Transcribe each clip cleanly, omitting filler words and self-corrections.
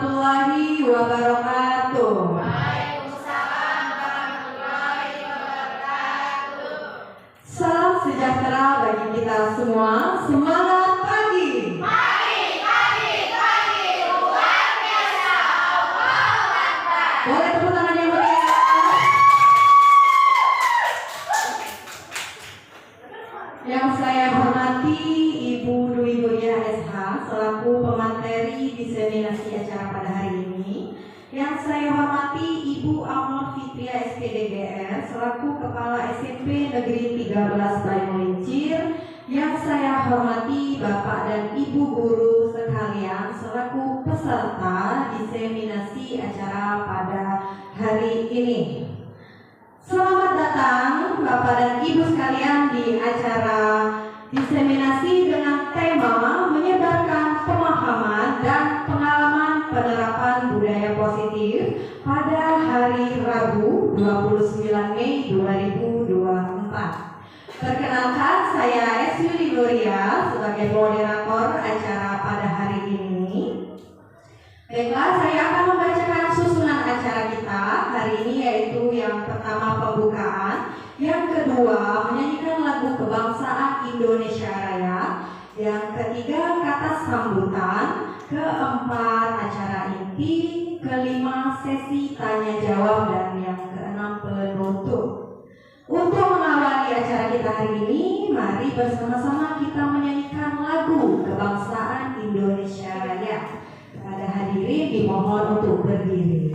warahmatullahi wabarakatuh. Waalaikumsalam warahmatullahi wabarakatuh. Salam sejahtera bagi kita semua. Semangat pagi. Pagi, luar biasa. Allahu Akbar. Boleh tepuk tangan yang meriah. Yang saya hormati Ibu Dwi Nuria SH selaku pemateri diseminasi acara pada hari ini. Yang saya hormati Ibu Amor Fitria SPDGR selaku Kepala SMP Negeri 13 Banyulincir. Yang saya hormati Bapak dan Ibu guru sekalian selaku peserta diseminasi acara pada hari ini. Selamat datang Bapak dan Ibu sekalian di acara diseminasi dengan tema menyebarkan pemahaman dan pengalaman penerapan budaya positif pada hari Rabu 29 Mei 2024. Perkenalkan, saya S. Yuli Gloria sebagai moderator acara pada hari ini. Baiklah, saya akan membacakan susunan acara kita hari ini, yaitu yang pertama pembukaan, yang kedua menyanyikan lagu kebangsaan Indonesia Raya, yang ketiga kata sambutan, keempat acara inti, kelima sesi tanya jawab, dan yang keenam penutup. Untuk mengawali acara kita hari ini, mari bersama-sama kita menyanyikan lagu kebangsaan Indonesia Raya. Pada hadirin dimohon untuk berdiri.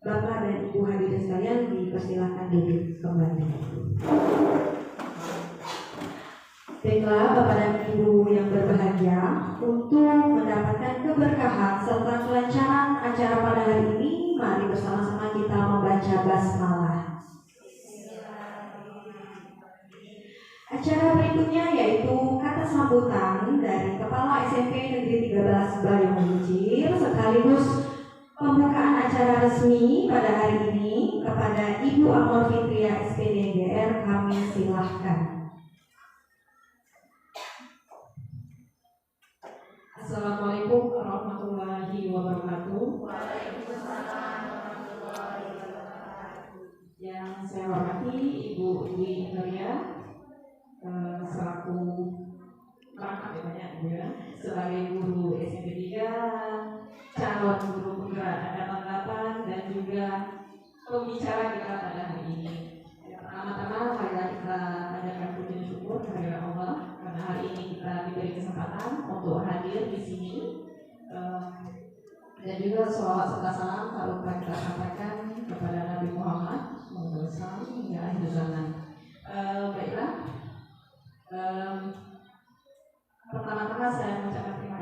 Bapak dan Ibu hadirin sekalian dipersilakan duduk kembali. Baiklah Bapak dan Ibu yang berbahagia, untuk mendapatkan keberkahan serta kelancaran acara pada hari ini, mari bersama-sama kita membaca basmalah. Acara berikutnya yaitu kata sambutan dari Kepala SMP Negeri 13 Banyulincir sekaligus pembukaan acara resmi pada hari ini. Kepada Ibu Amor Fitria SPDGR kami silahkan. Assalamualaikum warahmatullahi wabarakatuh. Waalaikumsalam warahmatullahi wabarakatuh. Yang saya hormati Ibu Dwi Nuria selaku perangkat ya, sebagai guru SMP 3, calon guru penggerak angkatan 8, dan juga pembicara kita pada hari ini. Pertama-tama marilah kita adakan puji syukur kepada Allah karena hari ini kita diberi kesempatan untuk hadir di sini, dan juga sholawat serta salam kalau kita sampaikan kepada Nabi Muhammad SAW hingga akhir zaman. Baiklah,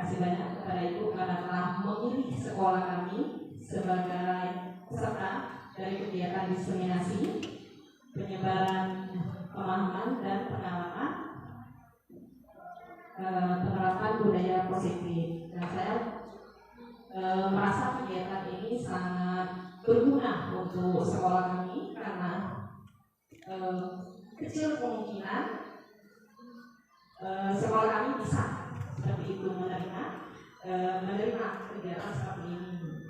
kasih banyak kepada Ibu karena telah memilih sekolah kami sebagai peserta dari kegiatan diseminasi, penyebaran pemahaman dan penerapan budaya positif. Dan saya merasa kegiatan ini sangat berguna untuk sekolah kami karena kecil kemungkinan sekolah kami bisa seperti itu menerima kegiatan seperti ini.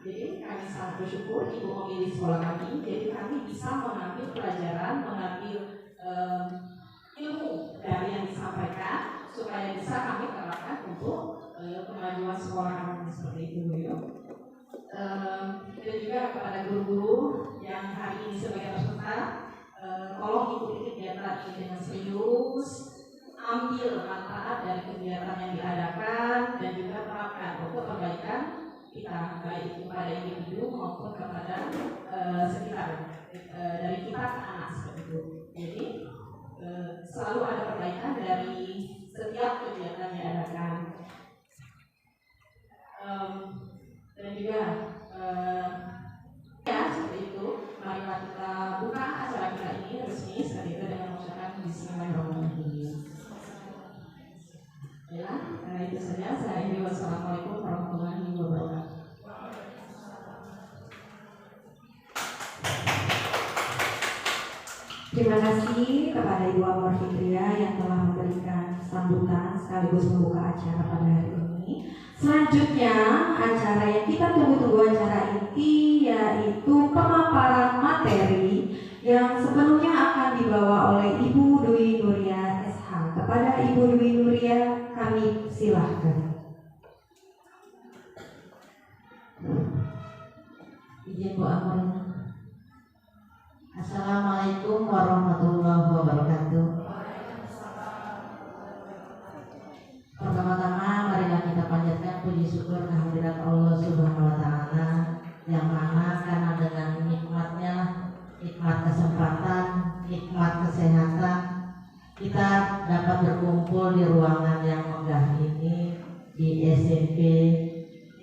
Jadi kami sangat bersyukur Ibu memilih sekolah kami. Jadi kami bisa mengambil pelajaran, mengambil ilmu dari yang disampaikan supaya bisa kami terapkan untuk kemajuan sekolah kami seperti itu. Dan juga kepada guru-guru yang hari ini sebagai peserta, tolong ikuti kegiatan ini dengan serius, ambil manfaat dari kegiatan yang diadakan dan juga terapkan untuk kebaikan kita, baik itu pada individu maupun kepada sekitar, dari kita ke anak seperti itu. Jadi selalu ada perbaikan dari setiap kegiatan yang diadakan. Dan juga ya seperti itu. Marilah kita buka acara kita ini resmi seperti itu dengan mengucapkan Bismillahirrahmanirrahim. Ya, itu saja. Saya ini wassalamualaikum warahmatullahi wabarakatuh. Terima kasih kepada Ibu Amor Fitria yang telah memberikan sambutan sekaligus membuka acara pada hari ini. Selanjutnya acara yang kita tunggu-tunggu acara ini yaitu pemaparan materi yang sepenuhnya akan dibawa oleh Ibu Dwi Nuria SH. Kepada Ibu Dwi Nuria kami silahkan. Izin Bu Amor. Assalamualaikum warahmatullahi wabarakatuh. Pertama-tama marilah kita panjatkan puji syukur kehadirat Allah Subhanahu wa Ta'ala, yang mana karena dengan nikmatnya, nikmat kesempatan, nikmat kesehatan, kita dapat berkumpul di ruangan yang megah ini di SMP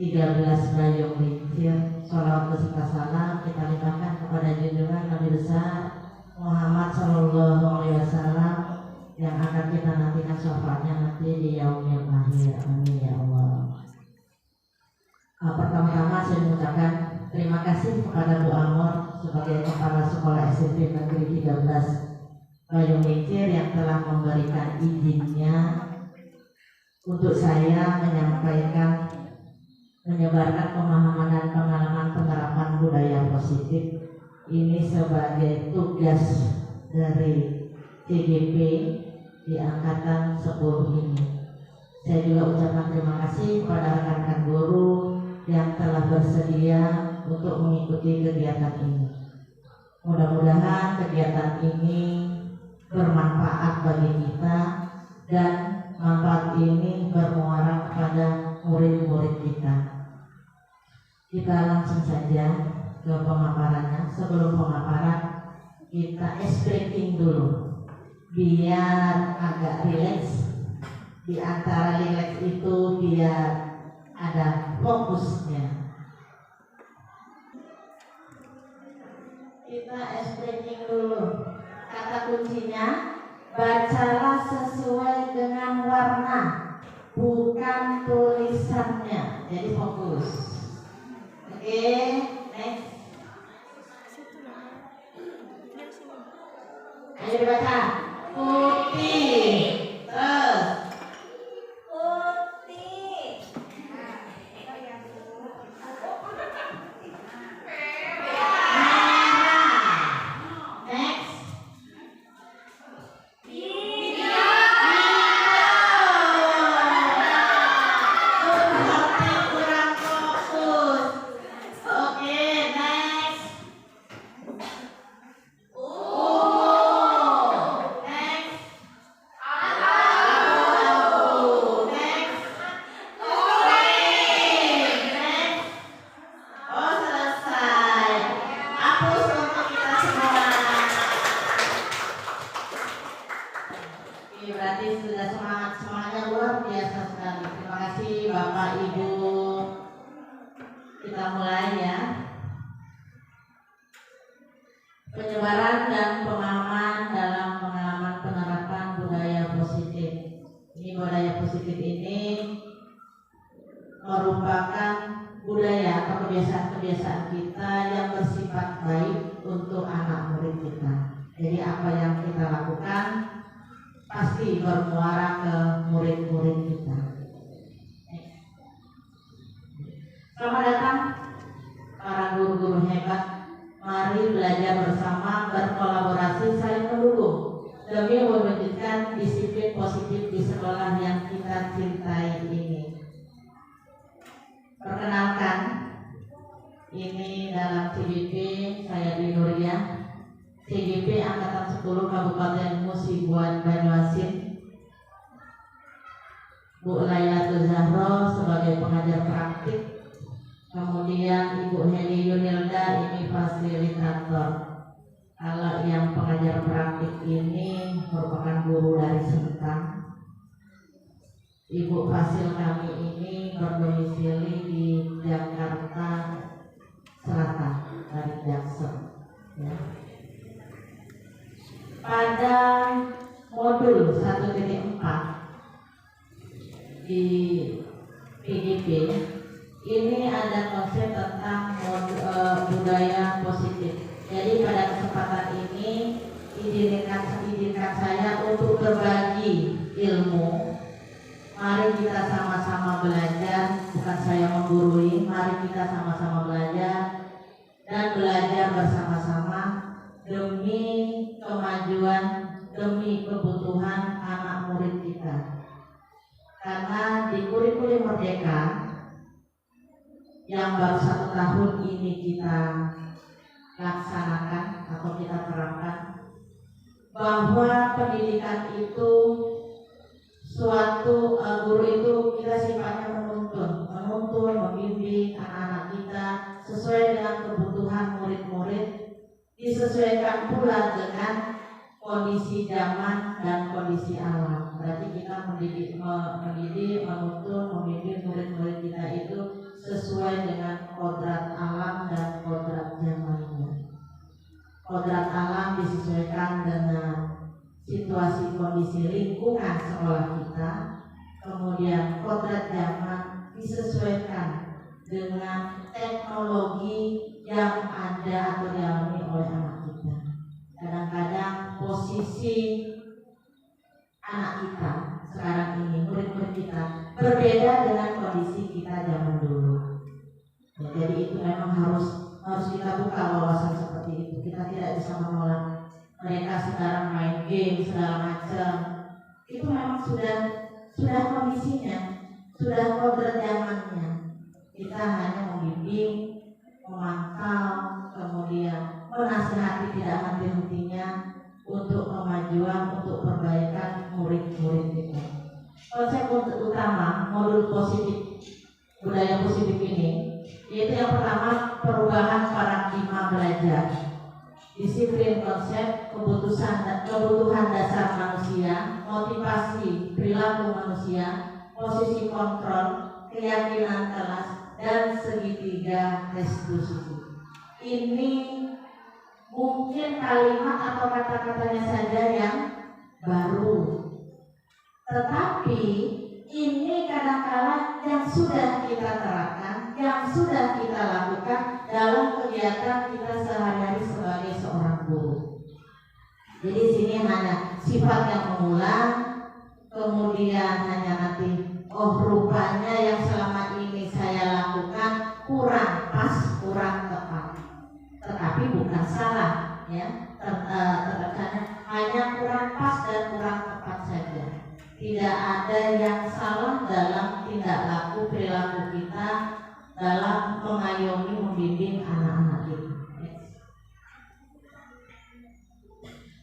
13 Bayung Lincir. Sholawat beserta salam kita limpahkan kepada junjungan Nabi besar Muhammad Sallallahu Alaihi Wasallam yang akan kita nantikan syafaatnya nanti di yaumil akhir. Amin ya Allah. Pertama-tama saya mengucapkan terima kasih kepada Bu Amor sebagai kepala sekolah SMP Negeri 13 Bayung Lincir yang telah memberikan izinnya untuk saya menyebarkan pemahaman dan pengalaman penerapan budaya positif ini sebagai tugas dari CGP di angkatan 10 ini. Saya juga ucapkan terima kasih kepada rekan-rekan guru yang telah bersedia untuk mengikuti kegiatan ini. Mudah-mudahan kegiatan ini bermanfaat bagi kita dan manfaat ini bermuara kepada murid-murid kita. Kita langsung saja ke pemaparannya. Sebelum pemaparan kita breaking dulu biar agak rileks. Di antara rileks itu biar ada fokusnya. Kita breaking dulu. Kata kuncinya, bacalah sesuai dengan warna, bukan tulisannya. Jadi fokus. Oke, next. Ayo dibaca. Putih. Terus. Putih. Merah. Next. Kurang fokus. Oke, next. Berarti sudah semangatnya luar biasa sekali. Bapak Ibu, kita mulai ya. Penyebaran dan pemahaman dalam pengalaman penerapan budaya positif. Ini budaya positif ini merupakan budaya atau kebiasaan-kebiasaan kita yang bersifat baik untuk anak murid kita. Jadi apa yang kita lakukan pasti bermuara ke murid-murid kita. Selamat datang para guru-guru hebat. Mari belajar bersama, berkolaborasi, saling mendukung demi mewujudkan disiplin positif di sekolah yang kita cintai ini. Perkenalkan, ini dalam CGP saya Dwi Nuriyah, CGP Angkatan 10 Kabupaten Musi Buan Banyuasin. Bu Lailatul Zahro sebagai pengajar praktik. Kemudian Ibu Heli Yunilda ini fasilitator. Kalau yang pengajar praktik ini merupakan guru dari Sentang. Ibu Fasil kami ini berdomisili di Jakarta Selatan dari Jaksel. Ya. Pada modul 1.4 di PGP ini ada konsep tentang budaya positif. Jadi pada kesempatan ini izinkan saya untuk berbagi ilmu. Mari kita sama-sama belajar, bukan saya menggurui. Mari kita sama-sama belajar dan belajar bersama-sama demi kemajuan, demi kebutuhan anak murid kita. Karena di kurikulum Merdeka yang baru 1 tahun ini kita laksanakan atau kita terapkan, bahwa pendidikan itu suatu guru itu kita sifatnya menuntun, membimbing anak-anak kita sesuai dengan kebutuhan murid-murid, disesuaikan pula dengan kondisi zaman dan kondisi alam. Berarti kita mendidik, menuntun, membimbing murid-murid kita itu sesuai dengan kodrat alam dan kodrat zamannya. Kodrat alam disesuaikan dengan situasi kondisi lingkungan sekolah kita, kemudian kodrat zaman disesuaikan dengan teknologi yang ada atau dialami oleh anak kita. Kadang-kadang posisi anak kita sekarang ini, murid-murid kita, berbeda dengan kondisi kita zaman dulu. Ya, jadi itu memang harus kita buka wawasan seperti itu. Kita tidak bisa menolak mereka sekarang main game segala macam. Itu memang sudah kondisinya, sudah kodrat zamannya. Kita hanya membimbing, memantau, kemudian menasihati tidak henti-hentinya untuk kemajuan, untuk perbaikan murid-murid kita. Konsep utama modul positif, budaya positif ini, yaitu yang pertama perubahan paradigma belajar, disiplin konsep, kebutuhan dasar manusia, motivasi perilaku manusia, posisi kontrol, keyakinan kelas, dan segitiga restitusi. Ini mungkin kalimat atau kata-katanya saja yang baru, tetapi ini kadang-kala yang sudah kita terapkan, yang sudah kita lakukan dalam kegiatan kita sehari-hari sebagai seorang guru. Jadi sini hanya sifat yang mengulang, kemudian hanya nanti rupanya yang selama ini saya lakukan kurang pas, kurang tepat. Tetapi bukan salah, ya. Terkadang hanya kurang pas dan kurang tepat saja. Tidak ada yang salah dalam tindak laku perilaku kita dalam mengayomi, membimbing anak-anak kita.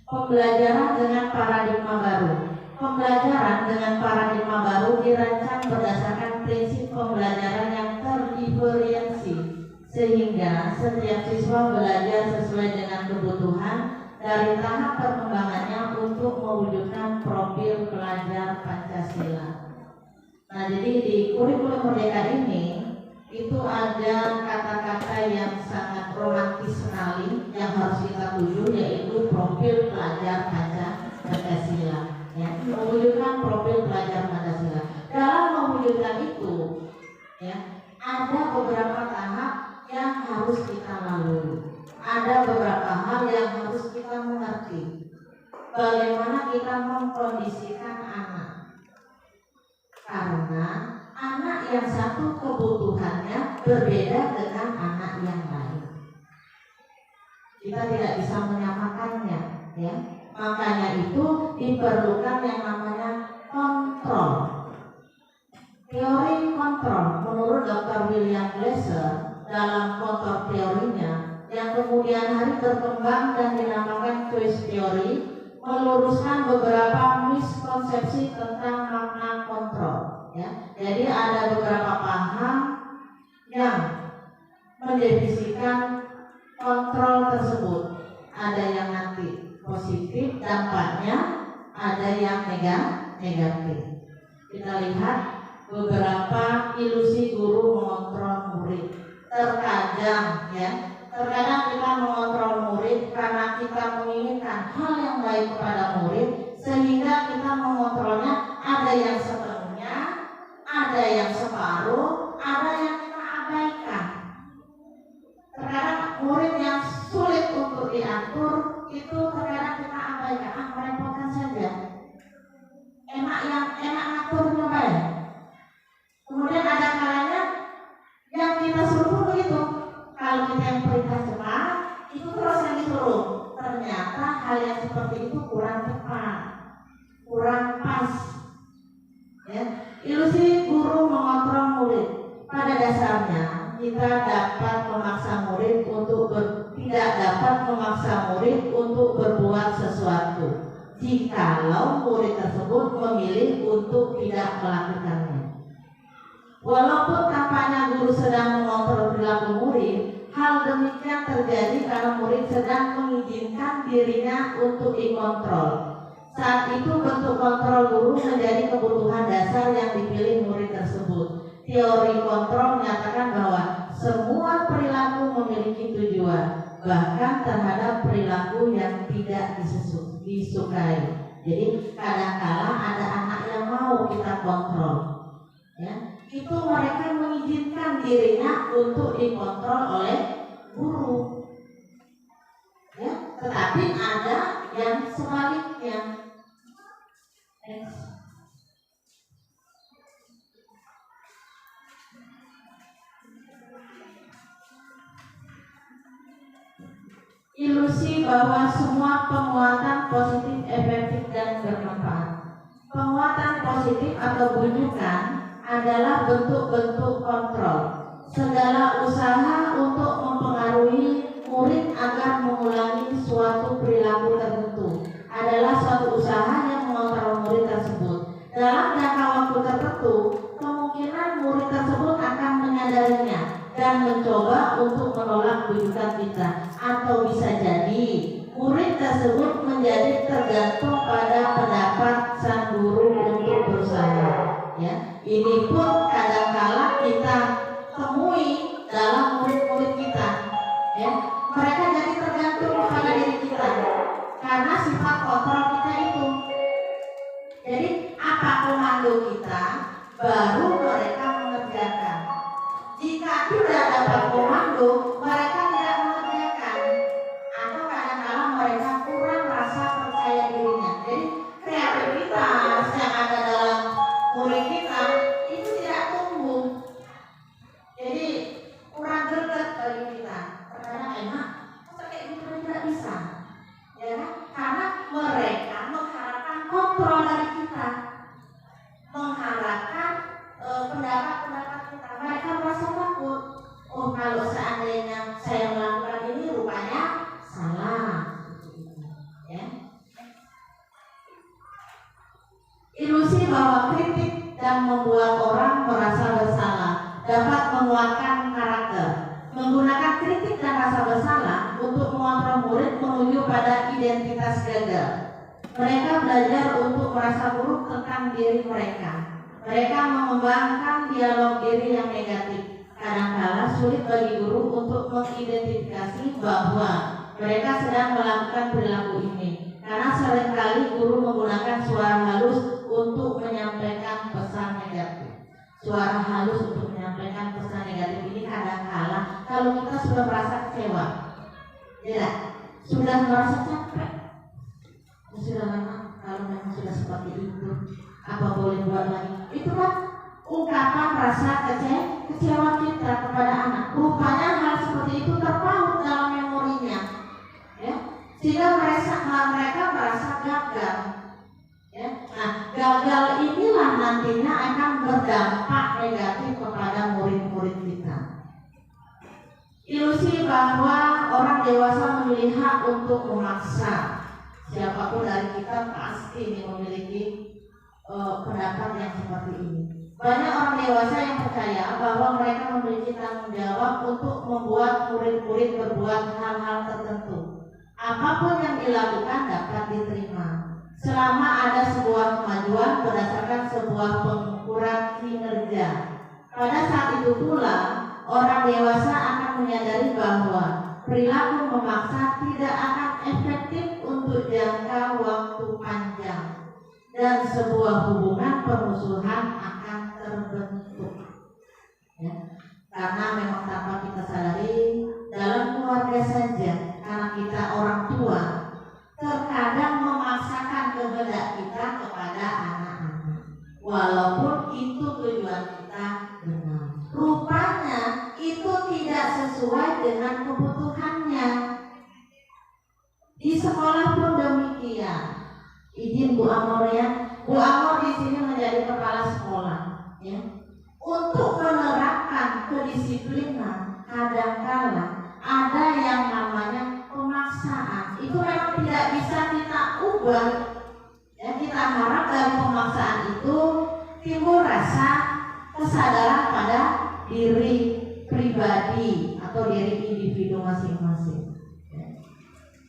Pembelajaran dengan paradigma baru. Pembelajaran dengan paradigma baru dirancang berdasarkan prinsip pembelajaran yang terdiferensiasi, sehingga setiap siswa belajar sesuai dengan kebutuhan dari tahap perkembangannya untuk mewujudkan profil pelajar Pancasila. Nah, jadi di kurikulum Merdeka ini itu ada kata-kata yang sangat romantis sekali yang harus kita tuju, yaitu profil pelajar Pancasila. Ya, mewujudkan profil pelajar Pancasila. Dalam mewujudkan itu, ya, ada beberapa tahap yang harus kita lalui. Ada beberapa hal yang harus kita mengerti. Bagaimana kita mengkondisikan anak. Karena anak yang satu kebutuhannya berbeda dengan anak yang lain. Kita tidak bisa menyamakannya, ya. Makanya itu diperlukan yang namanya kontrol. Teori kontrol menurut Dr. William Glasser dalam kontrol teorinya yang kemudian hari berkembang dan dinamakan choice theory, meluruskan beberapa miskonsepsi tentang makna kontrol. Ya. Jadi ada beberapa paham yang mendefinisikan kontrol tersebut. Ada yang nanti positif dampaknya, ada yang negatif. Kita lihat beberapa ilusi guru mengontrol murid. Terkadang kita mengontrol murid karena kita menginginkan hal yang baik kepada murid, sehingga kita mengontrolnya. Ada yang sepenuhnya, ada yang separuh, ada yang kita abaikan. Terkadang murid yang sulit untuk diatur itu terkadang kita abaikan, merepotkan saja. Enak ngaturnya baik. Kemudian ada kalanya yang kita suruh begitu. Kalau kita yang perintah cepat, itu terus yang disuruh. Ternyata hal yang seperti itu kurang tepat, kurang pas. Ya. Ilusi guru mengontrol murid. Pada dasarnya kita dapat memaksa murid tidak dapat memaksa murid untuk berbuat sesuatu jikalau murid tersebut memilih untuk tidak melakukannya. Walaupun tampaknya guru sedang mengontrol perilaku murid, hal demikian terjadi karena murid sedang mengizinkan dirinya untuk dikontrol. Saat itu bentuk kontrol guru menjadi kebutuhan dasar yang dipilih murid tersebut. Teori kontrol menyatakan bahwa semua perilaku memiliki tujuan, bahkan terhadap perilaku yang tidak disukai. Jadi kadang-kala ada anak yang mau kita kontrol, ya, itu mereka mengizinkan dirinya untuk dikontrol oleh guru, ya. Tetapi ada yang sebaliknya. Ilusi bahwa semua penguatan positif efektif dan bermanfaat. Penguatan positif atau bujukan adalah bentuk-bentuk kontrol. Segala usaha untuk mempengaruhi murid agar mengulangi suatu perilaku tertentu adalah suatu usaha yang mengontrol murid tersebut. Dalam jangka waktu tertentu, kemungkinan murid tersebut akan menyadarinya dan mencoba untuk menolak bujukan kita. Atau bisa jadi murid tersebut menjadi tergantung pada pendapat sang guru untuk berusaha. Ya, ini pun kadang-kala kita temui dalam murid-murid kita. Ya, mereka jadi tergantung pada diri kita karena sifat kontrol kita itu. Jadi apa komando kita, baru mereka mengerjakan. Jika tidak dapat komando, mereka tidak mengerjakan. Atau kadang-kala mereka kurang rasa percaya dirinya. Jadi kreativitas yang ada dalam murid kita itu tidak tumbuh. Jadi kurang greget bagi kita. Terkadang enak, kok kayak gitu tidak bisa. Ya, karena mereka mengharapkan kontrol dari kita, mengharapkan pendapat-pendapat kita. Mereka merasa takut. Oh, kalau seandainya saya melakukan ini rupanya salah. Ya. Ilusi bahwa kritik dan membuat orang merasa bersalah dapat menguatkan karakter. Menggunakan kritik dan rasa bersalah untuk mengontrol murid menuju pada identitas gagal. Mereka belajar untuk merasa buruk tentang diri mereka. Mereka mengembangkan dialog diri yang negatif. Kadangkala sulit bagi guru untuk mengidentifikasi bahwa mereka sedang melakukan perilaku ini, karena seringkali guru menggunakan suara halus untuk menyampaikan pesan negatif. Suara halus untuk menyampaikan pesan negatif ini kadangkala kalau kita sudah merasa kecewa, tidak, sudah merasa capek, sudah lama, kalau memang sudah seperti itu, apa boleh buat lagi? Itu kan ungkapan rasa kecewa kita kepada anak. Rupanya hal seperti itu terpaut dalam memorinya, ya, sehingga mereka merasa gagal. Ya. Nah, gagal inilah nantinya akan berdampak negatif kepada murid-murid kita. Ilusi bahwa orang dewasa memiliki hak untuk memaksa. Siapapun dari kita pasti memiliki pendapat yang seperti ini. Banyak orang dewasa yang percaya bahwa mereka memiliki tanggung jawab untuk membuat murid-murid berbuat hal-hal tertentu. Apapun yang dilakukan dapat diterima, selama ada sebuah kemajuan berdasarkan sebuah pengukuran kinerja. Pada saat itu pula, orang dewasa akan menyadari bahwa perilaku memaksa tidak akan efektif untuk jangka waktu panjang, dan sebuah hubungan permusuhan akan terbentuk. Ya. Karena memang tanpa kita sadari, dalam keluarga saja, karena kita orang tua, terkadang memaksakan kehendak kita kepada anak-anak, walaupun itu tujuan kita benar. Rupanya itu tidak sesuai dengan kebutuhannya. Di sekolah pun demikian. Izin Bu Amor ya, Bu Amor di sini menjadi kepala sekolah, ya. Untuk menerapkan kedisiplinan, kadangkala ada yang namanya pemaksaan. Itu memang tidak bisa kita ubah. Ya, kita harap dari pemaksaan itu timbul rasa kesadaran pada diri pribadi atau diri individu masing-masing. Ya.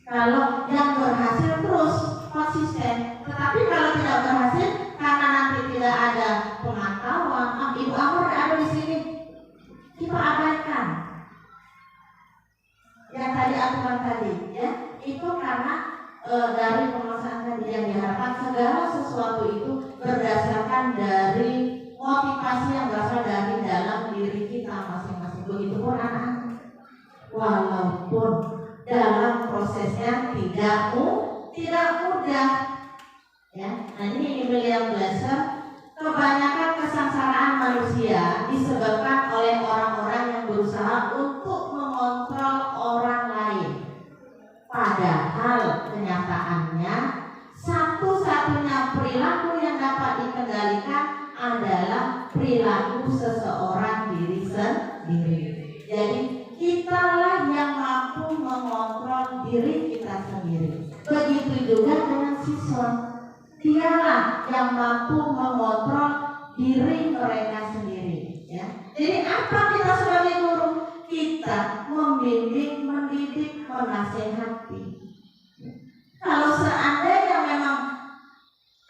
Kalau yang berhasil terus konsisten, tetapi kalau tidak berhasil karena nanti tidak ada pemantauan, Ibu Amor ada di sini, kita abaikan. Yang tadi aturan tadi, ya, itu karena dari pemaksaan tadi yang diharapkan segala sesuatu itu berdasarkan dari motivasi yang berasal dari dalam diri kita masing-masing. Begitupun anak-anak, walaupun dalam prosesnya tidak mudah, ya. Nah, ini William Glasser. Kebanyakan kesengsaraan manusia disebabkan oleh orang-orang yang berusaha untuk mengontrol orang lain. Padahal kenyataannya satu-satunya perilaku yang dapat dikendalikan adalah perilaku seseorang diri sendiri. Jadi kitalah yang mampu mengontrol diri kita sendiri. Begitu juga dengan siswa. Dialah yang mampu mengontrol diri mereka sendiri, ya. Jadi apa kita sebagai guru? Kita membimbing, mendidik, menasehati. Kalau seandainya memang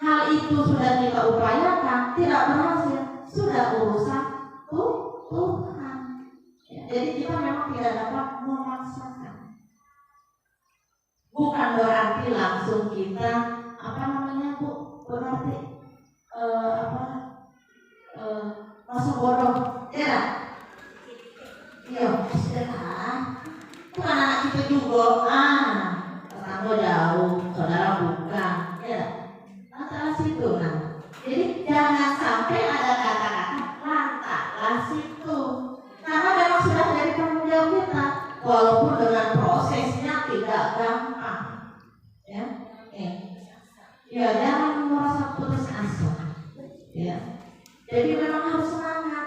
hal itu sudah kita upayakan tidak berhasil, sudah urusan Tuhan. Ya, jadi kita memang tidak dapat memaksakan. Bukan berarti langsung kita berarti masuk bodoh, ya? Iya, sudah. Bukan anak kita juga, tetangga jauh, saudara bukan, ya? Lantaklah situ, nah. Jadi jangan sampai ada kata-kata lantaklah situ, karena memang sudah jadi tanggung jawab kita, walaupun dengan prosesnya tidak gampang, ya. Ya, jangan merasa putus asa. Ya. Jadi memang harus semangat,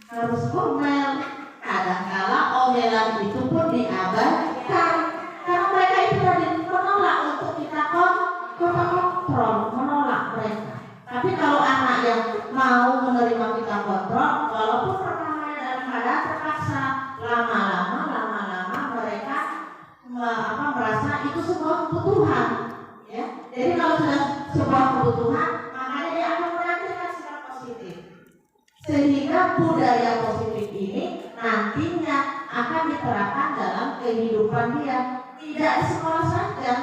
harus ngomel. Kadang-kala omelan itu pun diabaikan, karena mereka itu tadi menolak untuk kita kontrol, menolak mereka. Tapi kalau anak yang mau menerima kita kontrol, walaupun pertamanya dalam keadaan terpaksa, lama-lama mereka merasa itu sebuah kebutuhan. Ya, jadi kalau sudah sebuah kebutuhan, makanya dia akan sehingga budaya positif ini nantinya akan diterapkan dalam kehidupan dia, tidak di sekolah saja,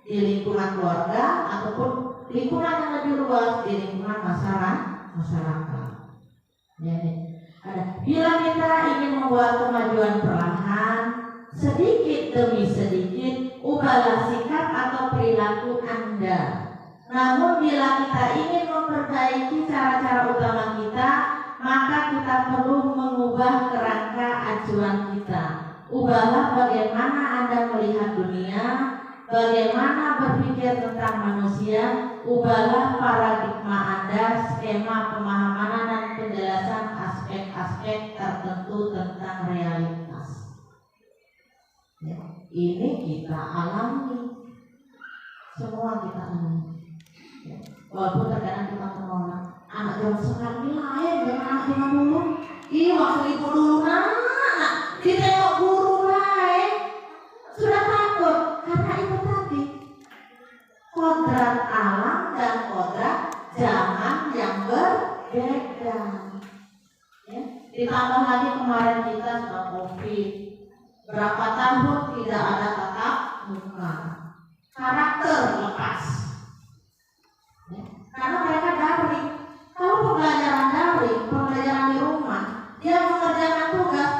di lingkungan keluarga ataupun lingkungan yang lebih luas, di lingkungan masyarakat. Jadi, bila kita ingin membuat kemajuan perlahan, sedikit demi sedikit, ubahlah sikap atau perilaku Anda. Namun bila kita ingin memperbaiki cara-cara utama kita, maka kita perlu mengubah kerangka acuan kita. Ubahlah bagaimana Anda melihat dunia, bagaimana berpikir tentang manusia. Ubahlah paradigma Anda, skema pemahaman dan penjelasan aspek-aspek tertentu tentang realitas. Ya, ini kita alami, semua kita alami. Ya, walaupun terkadang kita menolak, anak zaman sekarang ini lain dengan anak zaman dulu. Waktu ibu dulu nak ditengok guru lain sudah takut karena itu tadi kodrat alam dan kodrat zaman yang berbeda. Ya, ditambah lagi kemarin kita sudah COVID, berapa tahun tidak ada tatap muka, karakter lepas. Ya, karena mereka daring. Kalau pembelajaran daring, pembelajaran di rumah, dia mengerjakan tugas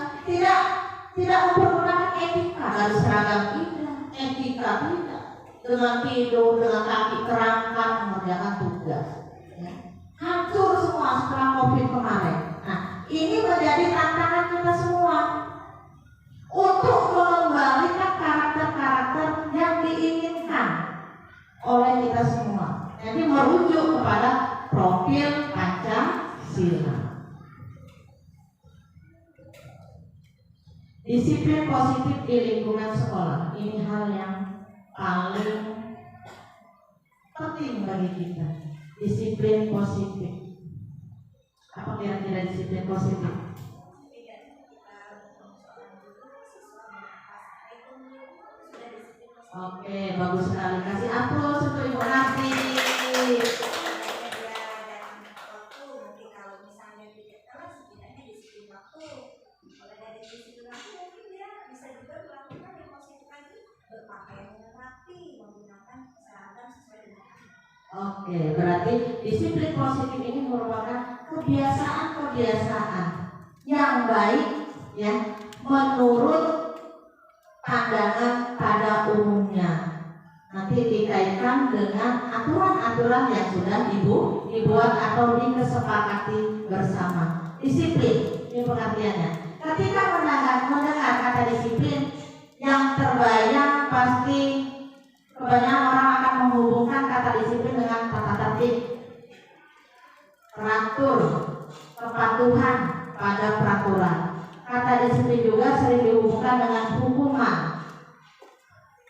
tidak mempergunakan etika dari seragam tidak, etika tidak, dengan tidur, dengan kaki terangkat mengerjakan tugas. Ya. Hancur semua setelah COVID kemarin. Nah, ini menjadi tantangan kita semua untuk mengembalikan karakter-karakter yang diinginkan oleh kita semua. Jadi merujuk kepada profil Pancasila. Disiplin positif di lingkungan sekolah, ini hal yang paling penting bagi kita. Disiplin positif. Apa kira-kira disiplin positif? Oke, bagus sekali. Kasih aplaus untuk Ibu Nasi. Oke, berarti disiplin positif ini merupakan kebiasaan-kebiasaan yang baik, ya, menurut pandangan pada umumnya. Nanti dikaitkan dengan aturan-aturan yang sudah dibuat atau disepakati bersama. Disiplin, ini pengertiannya. Ketika mendengar kata disiplin, yang terbayang pasti kebanyakan orang akan menghubungkan kata disiplin dengan tata tertib, teratur, kepatuhan pada peraturan. Kata disiplin juga sering dihubungkan dengan hukuman.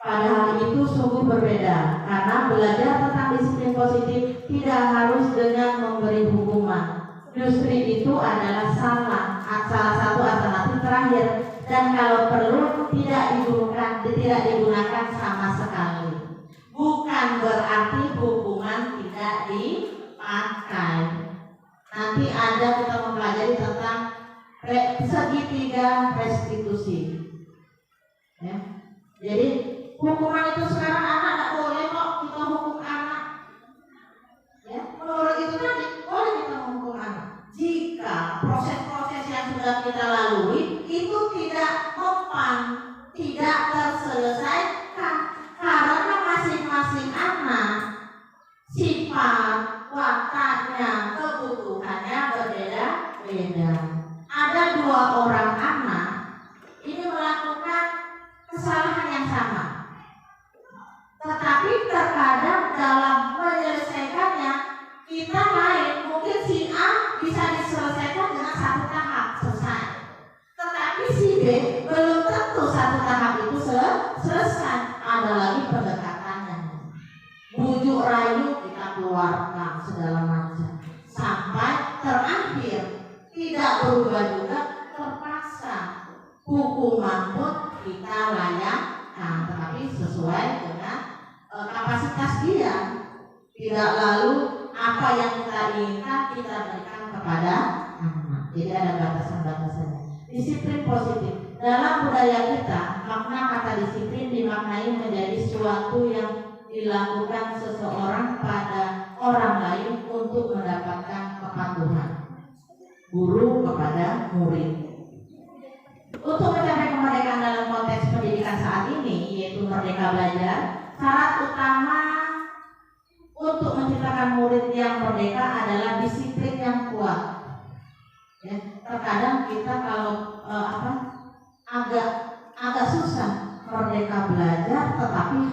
Padahal itu sungguh berbeda, karena belajar tentang disiplin positif tidak harus dengan memberi hukuman. Justru itu adalah salah satu alternatif terakhir, dan kalau perlu tidak digunakan sama sekali. Bukan berarti hukuman tidak dipakai. Nanti ada kita mempelajari tentang segitiga restitusi. Ya. Jadi hukuman itu sekarang anak tidak boleh kok kita hukum anak. Ya, menurut itu tadi boleh kita menghukum anak jika proses-proses yang sudah kita lalui itu tidak mempan, tidak terselesaikan, karena masing-masing anak sifat, wataknya, kebutuhannya berbeda-beda. Ada 2 orang anak ini melakukan kesalahan yang sama, tetapi terkadang dalam menyelesaikannya kita lain. Mungkin si A bisa diselesaikan dengan 1 tahap selesai, tetapi si B belum tentu 1 tahap itu selesai. Ada lagi pendekatannya, bujuk rayu kita keluarkan segala macam sampai terakhir tidak berubah juga, terpaksa hukuman pun kita layangkan, tetapi sesuai dengan kapasitas dia. Tidak lalu apa yang kita inginkan kita berikan kepada anak. Jadi ada batasan-batasannya. Disiplin positif. Dalam budaya kita, makna kata disiplin dimaknai menjadi suatu yang dilakukan seseorang pada orang lain untuk mendapatkan kepatuhan. Guru kepada murid. Untuk mencapai kemerdekaan dalam konteks pendidikan saat ini, yaitu merdeka belajar, syarat utama untuk menciptakan murid yang merdeka adalah disiplin yang kuat. Ya, terkadang kita kalau agak susah merdeka belajar, tetapi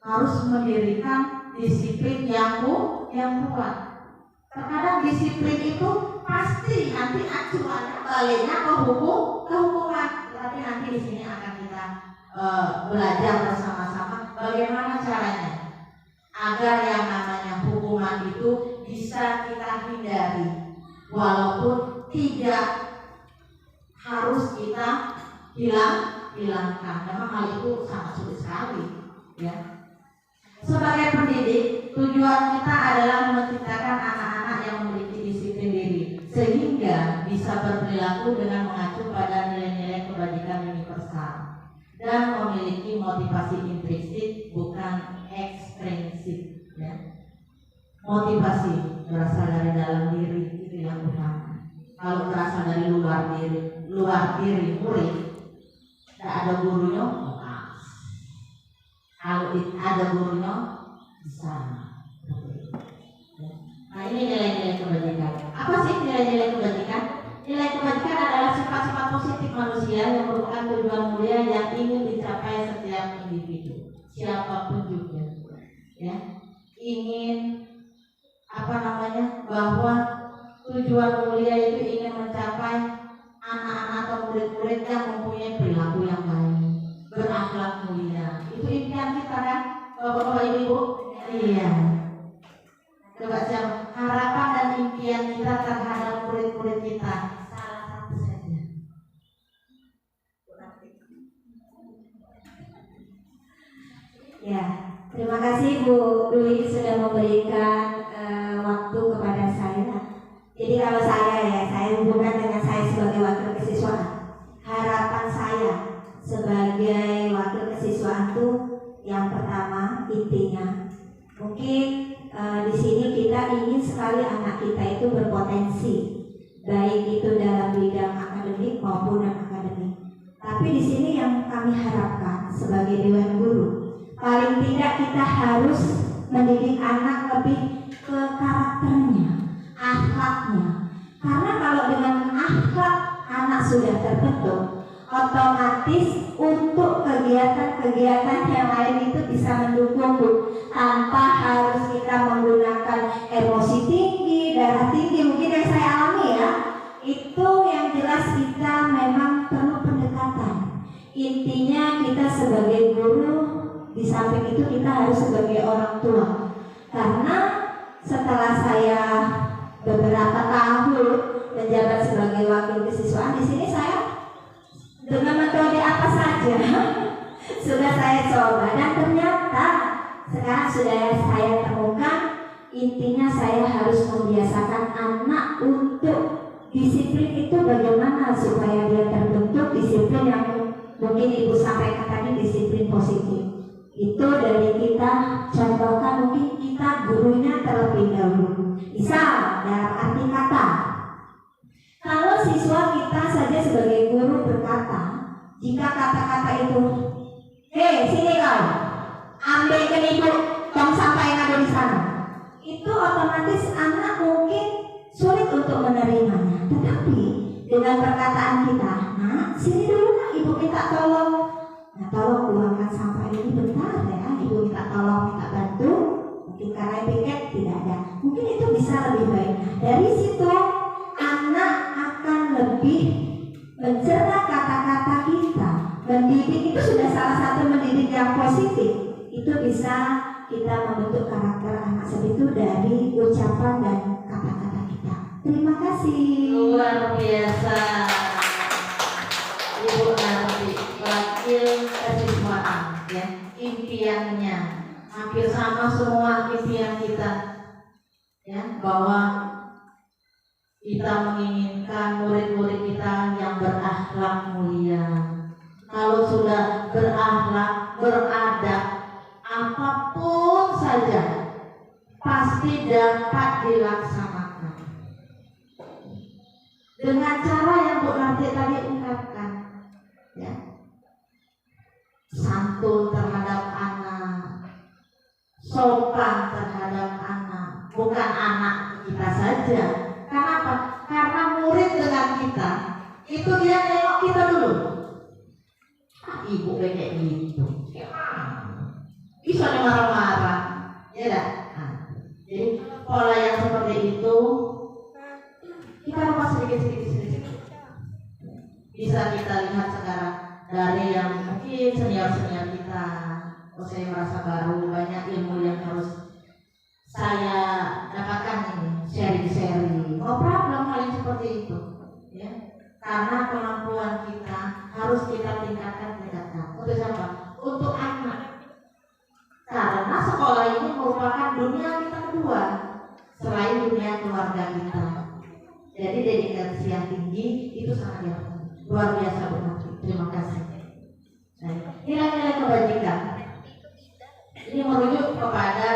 harus mendirikan disiplin yang kuat. Terkadang disiplin itu pasti nanti acuannya baliknya ke hukuman. Tapi nanti di sini akan kita belajar bersama-sama bagaimana caranya agar yang namanya hukuman itu bisa kita hindari, walaupun tidak harus kita hilangkan. Memang hal itu sangat sulit sekali, ya. Sebagai pendidik, tujuan kita adalah menciptakan anak-anak yang memiliki disiplin diri, sehingga bisa berperilaku dengan mengacu pada nilai-nilai kebajikan universal dan memiliki motivasi intrinsik bukan ekstrinsik, ya. Motivasi berasal dari dalam diri, itu yang utama. Kalau berasal dari luar diri murid, tidak ada gurunya, kalau ada gurunya bisa. Nah, ini nilai-nilai kebajikan. Apa sih nilai-nilai kebajikan? Nilai kebajikan adalah sifat-sifat positif manusia yang merupakan tujuan mulia yang ingin dicapai setiap individu, siapapun juga, ya. Ingin bahwa tujuan mulia itu ingin mencapai anak-anak atau murid-murid yang mempunyai perilaku yang baik, berakhlak mulia. Itu impian kita kan, Bapak-bapak, Ibu-ibu? Iya. Coba siapa? Harapan dan impian kita terhadap murid-murid kita. Salah satu saja. Ya, terima kasih Bu Dwi sudah memberikan waktu kepada saya. Jadi kalau saya hubungkan dengan saya sebagai wakil kesiswaan. Harapan saya sebagai wakil kesiswaan itu yang pertama intinya mungkin di sini kita ingin sekali anak kita itu berpotensi, baik itu dalam bidang akademik maupun non akademik. Tapi di sini yang kami harapkan sebagai dewan guru, paling tidak kita harus mendidik anak lebih ke karakternya, akhlaknya. Karena kalau dengan akhlak anak sudah terbentuk, otomatis untuk kegiatan-kegiatan yang lain itu bisa mendukung, Bu, tanpa harus kita menggunakan emosi tinggi, darah tinggi. Mungkin yang saya alami ya, itu yang jelas kita memang perlu pendekatan. Intinya kita sebagai guru, di samping itu kita harus sebagai orang tua. Karena setelah saya beberapa tahun menjabat sebagai wakil kesiswaan, di sini saya dengan metode apa saja sudah saya coba, dan ternyata sekarang sudah saya temukan intinya saya harus membiasakan anak untuk disiplin itu bagaimana supaya dia terbentuk disiplin yang mungkin Ibu sampaikan tadi, disiplin positif. Itu dari kita contohkan, mungkin kita gurunya terlebih dahulu. Misal dalam arti kata, kalau siswa kita saja sebagai guru berkata, jika kata-kata itu, sini kau, ambilkan Ibu tong sampah yang ada di sana, itu otomatis anak mungkin sulit untuk menerimanya. Tetapi dengan perkataan kita, nah sini dulu nak, Ibu minta tolong. Nah, tolong buangkan sampah ini bentar ya, Ibu minta tolong, minta bantu. Mungkin karena piket tidak ada, mungkin itu bisa lebih baik. Dari situ anak akan lebih mencerna kata-kata kita. Mendidik itu sudah salah satu mendidik yang positif. Itu bisa kita membentuk karakter anak seperti itu dari ucapan dan kata-kata kita. Terima kasih. Luar biasa, Ibu Narti, wakil kesiswaan, ya. Impiannya hampir sama semua impian kita, ya, bahwa Kita menginginkan murid-murid kita yang berakhlak mulia. Kalau sudah berakhlak, beradab, apapun saja pasti dapat dilaksanakan. Dengan cara yang Bu Narti tadi ungkapkan, ya. Santun terhadap anak, sopan terhadap anak, bukan anak kita saja. Kenapa? Karena murid dengan kita itu dia nengok kita dulu. Ibu kayak gitu, bisa marah-marah, ya dah. Jadi pola yang seperti itu kita rubah sedikit. Bisa kita lihat sekarang dari yang mungkin senior-senior kita. Saya merasa baru, banyak ilmu yang harus saya dapatkan ini, sharing. No problem hal yang seperti itu, ya. Karena kemampuan kita harus kita tingkatkan. Untuk siapa? Untuk anak. Karena sekolah ini merupakan dunia kita kedua selain dunia keluarga kita. Jadi dedikasi yang tinggi itu sangat luar biasa benar. Terima kasih. Nah, nilai-nilai kebajikan ini merujuk kepada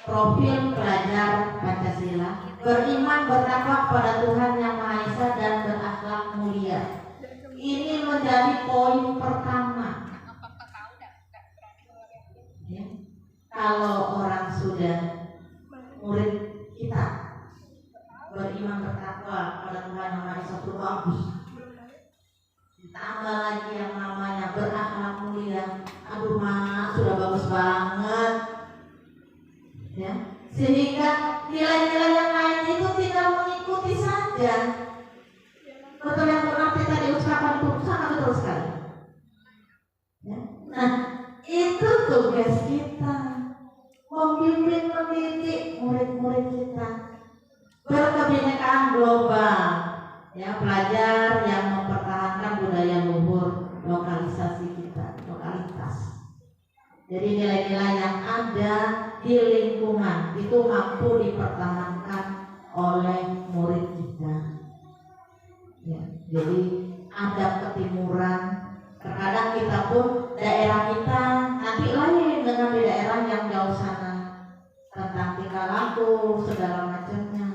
profil pelajar Pancasila, beriman bertakwa kepada Tuhan Yang Maha Esa dan berakhlak mulia. Ini menjadi poin pertama. Ya. Kalau orang sudah murid kita beriman bertakwa kepada Tuhan Yang Maha Esa itu bagus. Ditambah lagi yang namanya berakhlak mulia. Aduh Mak, sudah bagus banget. Ya. Sehingga nilai-nilai yang lain itu tinggal mengikuti saja. Betul yang berarti tadi ucapan itu sangat betul sekali. Ya. Nah, itu tugas kita, membimbing mendidik murid-murid kita berkebinekaan global. Ya, pelajar yang mempertahankan budaya luhur lokalisasi kita, lokalitas. Jadi nilai-nilai yang ada di lingkungan itu mampu dipertahankan oleh murid kita. Ya, jadi adab ketimuran. Terkadang kita pun daerah kita nanti lain dengan di daerah yang jauh sana, tentang tingkah laku segala macamnya.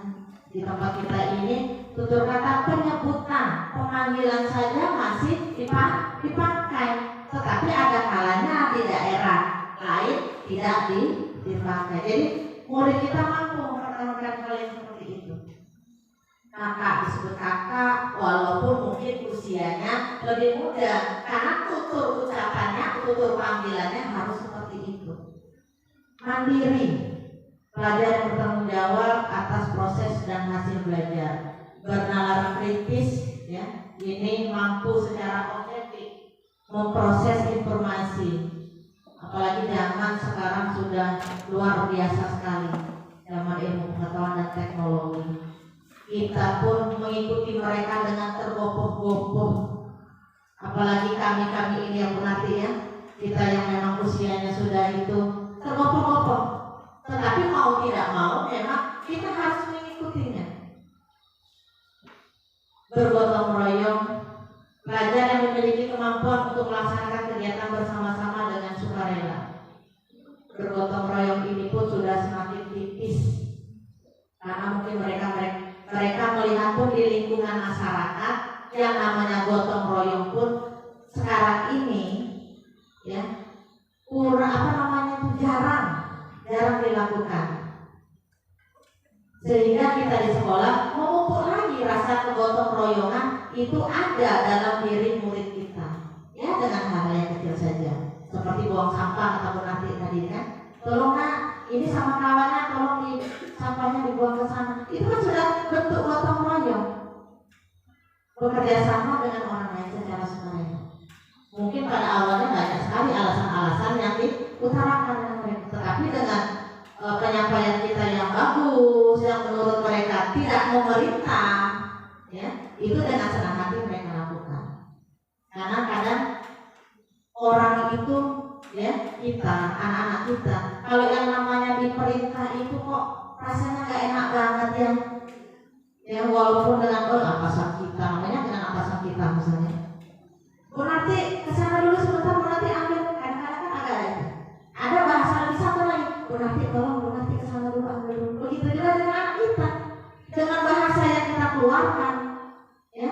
Di tempat kita ini tutur kata penyebutan pemanggilan saja masih dipakai, tetapi ada kalanya di daerah lain tidak dipakai. Jadi murid kita mampu mempertahankan hal yang seperti itu. Kakak disebut kakak walaupun mungkin usianya lebih muda, karena tutur ucapannya, tutur panggilannya harus seperti itu. Mandiri, pelajar yang bertanggung jawab atas proses dan hasil belajar, bernalar kritis, ya, ini mampu secara objektif memproses informasi. Apalagi zaman sekarang sudah luar biasa sekali, zaman ilmu pengetahuan dan teknologi. Kita pun mengikuti mereka dengan tergopoh-gopoh. Apalagi kami ini yang berarti ya, kita yang memang usianya sudah itu tergopoh-gopoh. Tetapi mau tidak mau memang kita harus mengikutinya. Bergotong royong, pelajar yang memiliki kemampuan untuk melaksanakan kegiatan bersama-sama dengan sukarela. Bergotong royong ini pun sudah semakin tipis, karena mungkin mereka melihat pun di lingkungan masyarakat yang namanya gotong royong pun sekarang ini ya jarang dilakukan. Sehingga kita di sekolah memupuk lagi rasa kegotong royongan itu ada dalam diri murid kita, ya, dengan hal yang kecil saja seperti buang sampah ataupun nanti tadi kan, tolong nak ini sama kawannya tolong sampahnya dibuang ke sana. Itu kan sudah bentuk gotong royong, bekerja sama dengan orang lain secara sukarela. Mungkin pada awalnya banyak sekali alasan-alasan yang diutarakan dengan mereka, tetapi dengan penyampaian kita yang bagus, yang menurut mereka tidak memerintah, ya, itu dengan senang hati mereka lakukan. Karena kadang orang itu, ya, kita, anak-anak kita, kalau yang namanya diperintah itu kok rasanya gak enak banget ya. Ya, walaupun dengan atasan kita, namanya dengan atasan kita misalnya. Bu nanti kesana dulu sebentar, Bu nanti ambil, kadang-kadang kan ada bahasa lebih satu lagi. Bu nanti tolong, Bu nanti kesana dulu ambil dulu. Begitu juga dengan anak kita, dengan bahasa yang kita keluarkan, ya.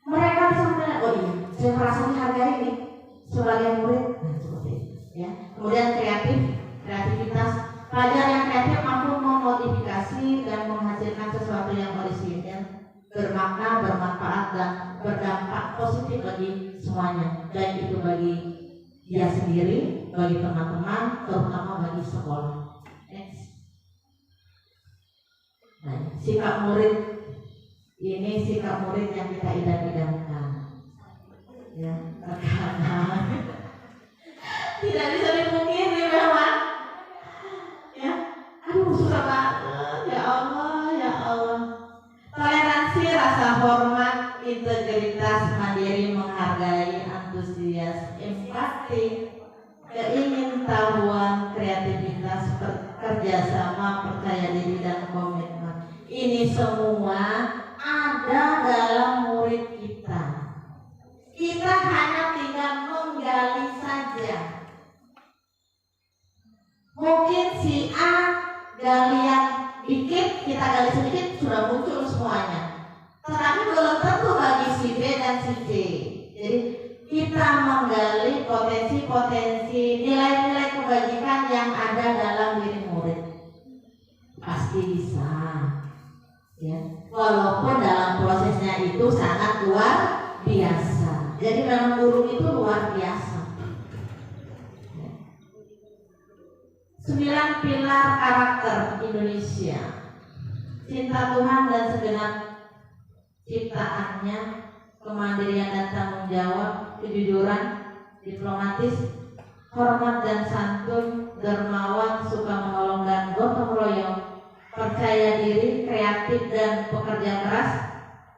Mereka bisa menilai, oh iya, saya merasa dihargai nih sebagai murid, nah, seperti itu, ya. Kemudian kreativitas. Pelajar yang kreatif mampu memodifikasi dan menghasilkan sesuatu yang orisinil, bermakna, bermanfaat, dan berdampak positif bagi semuanya, baik itu bagi dia sendiri, bagi teman-teman, terutama bagi sekolah. Next. Nah, sikap murid ini sikap murid yang kita idam-idamkan, ya, terkadang tidak bisa dipungkiri memang. Susah banget, ya Allah. Toleransi, rasa hormat, integritas, mandiri, menghargai, antusias, empati, keingintahuan, kreativitas, kerjasama, percaya diri, dan komitmen. Ini semua ada dalam murid kita. Kita hanya tinggal menggali saja. Mungkin si A galian dikit, kita gali sedikit, sudah muncul semuanya. Tetapi belum tentu bagi si B dan si C. Jadi kita menggali potensi-potensi, nilai-nilai kebajikan yang ada dalam diri murid. Pasti bisa, ya. Walaupun dalam prosesnya itu sangat luar biasa. Jadi memang guru itu luar biasa. 9 pilar karakter Indonesia: cinta Tuhan dan segenap ciptaannya, kemandirian dan tanggung jawab, kejujuran, diplomatis, hormat dan santun, dermawan, suka menolong dan gotong royong, percaya diri, kreatif dan pekerja keras,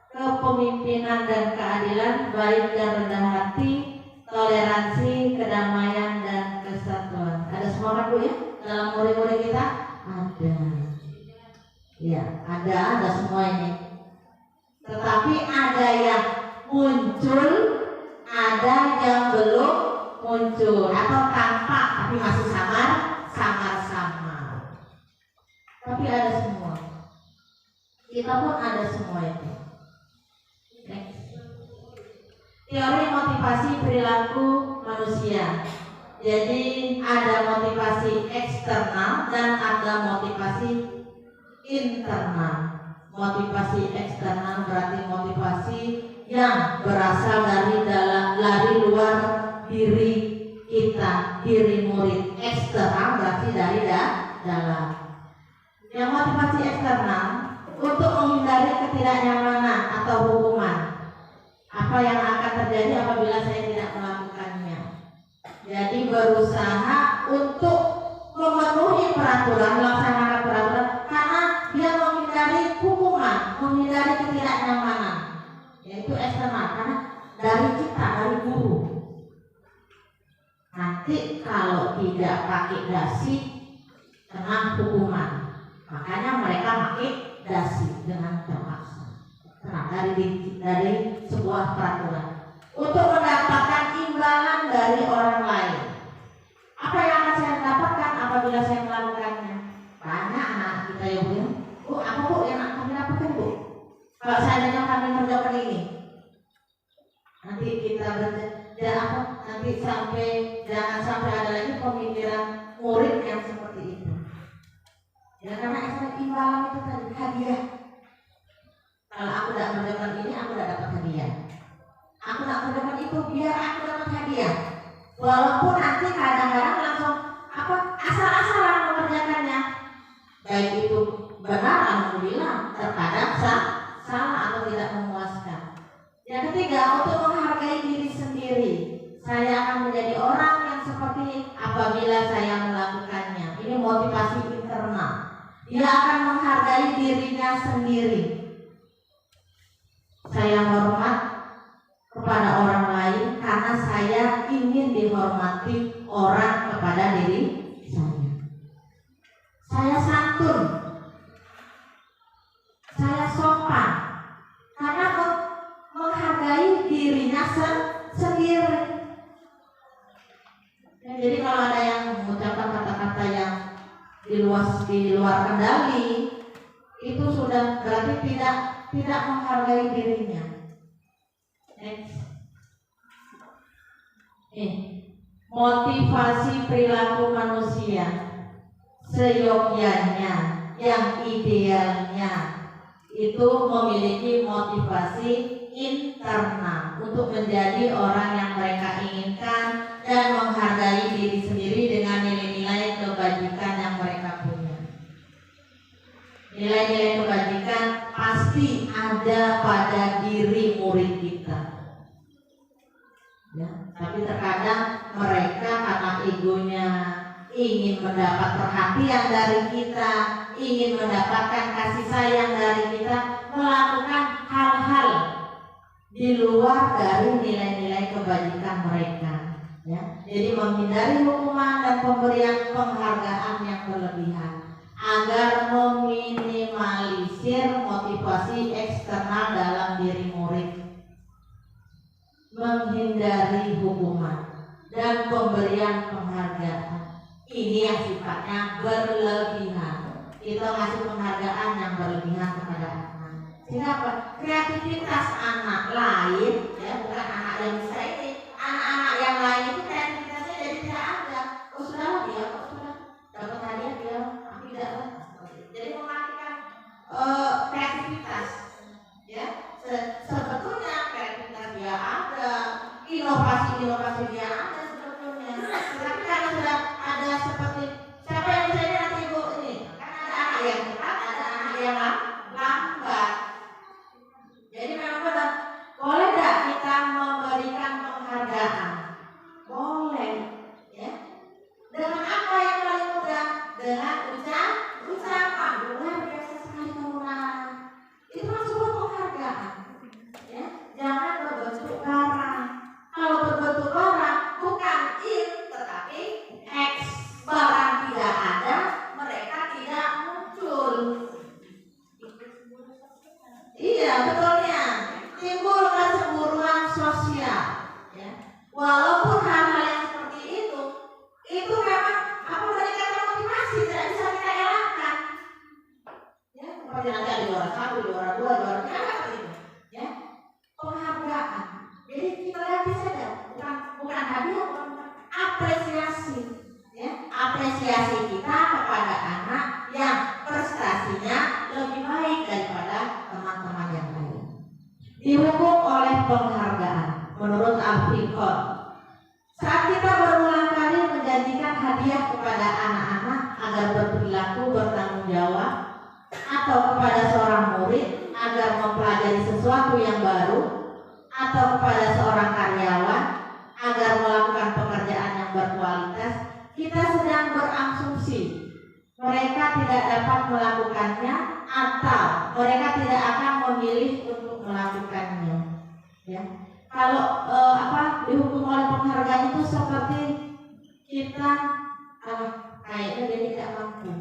kepemimpinan dan keadilan, baik dan rendah hati, toleransi, kedamaian dan kesatuan. Ada semua Bu ya? Dalam murid-murid kita ada, ya, ada semua ini. Tetapi ada yang muncul, ada yang belum muncul, atau tampak tapi masih samar. Tapi ada semua. Kita pun ada semua itu. Next. Teori motivasi perilaku manusia. Jadi ada motivasi eksternal dan ada motivasi internal. Motivasi eksternal berarti motivasi yang berasal dari luar diri kita, diri murid. Eksternal berarti dari dalam. Yang motivasi eksternal untuk menghindari ketidaknyamanan atau hukuman. Apa yang akan terjadi apabila saya tidak melakukannya? Jadi berusaha untuk memenuhi peraturan, melaksanakan peraturan, karena dia menghindari hukuman, menghindari ketidaknyamanan, yaitu eksternal, karena dari kita, dari guru. Nanti kalau tidak pakai dasi, kena hukuman. Makanya mereka pakai dasi dengan terpaksa. Nah, dari sebuah peraturan untuk mendapatkan imbalan dari orang lain. Apa yang akan saya dapatkan apabila saya melakukannya? Banyak anak kita ya Bu. Bu, apa Bu yang akan kami dapatkan Bu? Kalau saya dengan kami mengerjakan ini, nanti kita nanti jangan sampai ada lagi pemikiran murid yang seperti itu. Ya karena imbalan itu tadi hadiah. Kalau aku tidak mengerjakan ini, aku tidak dapat hadiah. Aku tidak mengerjakan itu, biar aku dapat hadiah. Walaupun nanti kadang-kadang langsung asal-asalan mengerjakannya. Baik itu benar, alhamdulillah. Terkadang salah atau tidak memuaskan. Yang ketiga, untuk menghargai diri sendiri. Saya akan menjadi orang yang seperti apabila saya melakukannya. Ini motivasi internal. Dia akan menghargai dirinya sendiri. Saya hormat kepada orang lain karena saya ingin dihormati orang kepada diri saya. Saya santun. Saya sopan. Jadi kalau ada yang mengucapkan kata-kata yang di luar kendali, itu sudah berarti tidak menghargai dirinya. Next. Motivasi perilaku manusia seyogyanya, yang idealnya itu memiliki motivasi internal untuk menjadi orang yang mereka inginkan dan menghargai diri sendiri dengan nilai-nilai kebajikan yang mereka punya. Nilai-nilai kebajikan pasti ada pada diri murid kita. Ya, tapi terkadang mereka karena egonya ingin mendapat perhatian dari kita, ingin mendapatkan kasih sayang dari kita, melakukan hal-hal di luar dari nilai-nilai kebajikan mereka. Ya, jadi menghindari hukuman dan pemberian penghargaan yang berlebihan agar meminimalisir motivasi eksternal dalam diri murid. Menghindari hukuman dan pemberian penghargaan ini yang sifatnya berlebihan. Kita ngasih penghargaan yang berlebihan kepada anak. Sehingga apa? Kreativitas anak lain, ya bukan anak yang bisa ini, anak-anak yang lain itu kreativitasnya jadi tidak ada. Oh sudah dia, kok sudah dapat hadiah dia, tidak lah. Jadi mematikan kreativitas, ya. Sebetulnya kreativitas dia ada, inovasi dia ada sebetulnya. Tetapi karena sudah ada seperti siapa yang bisa ini nanti ibu ini, kan ada anak yang cepat, ada anak yang lambat. Jadi memang benar, boleh tidak kita memberikan penghargaan? Boleh, ya. Dengan apa yang paling mudah? Dengan ucapan. Luar biasa sekali kamu nak. Itu kan sebuah penghargaan. Ya, jangan berbentuk barang. Kalau berbentuk barang bukan in tetapi X, barang tidak ada, mereka tidak muncul. Iya, betulnya timbul kecemburuan sosial. Ya. Walaupun hal-hal yang seperti itu memang meningkatkan motivasi, tidak bisa kita elakkan. Ya, seperti nanti ada juara 1, juara 2, juara 3 seperti itu. Ya, penghargaan. Jadi kita lihat saja, bukan hadiah, bukan apresiasi. Ya, apresiasi kita kepada anak yang prestasinya lebih baik daripada teman-teman yang lain. Dihukum oleh penghargaan. Menurut Al-Fiqh, saat kita berulang kali menjanjikan hadiah kepada anak-anak agar berperilaku bertanggung jawab, atau kepada seorang murid agar mempelajari sesuatu yang baru, atau kepada seorang karyawan agar melakukan pekerjaan yang berkualitas, kita sedang berasumsi mereka tidak dapat melakukannya atau mereka tidak akan memilih untuk melakukannya. Ya. Kalau dihukum oleh penghargaan itu seperti kita kayaknya dia tidak mampu.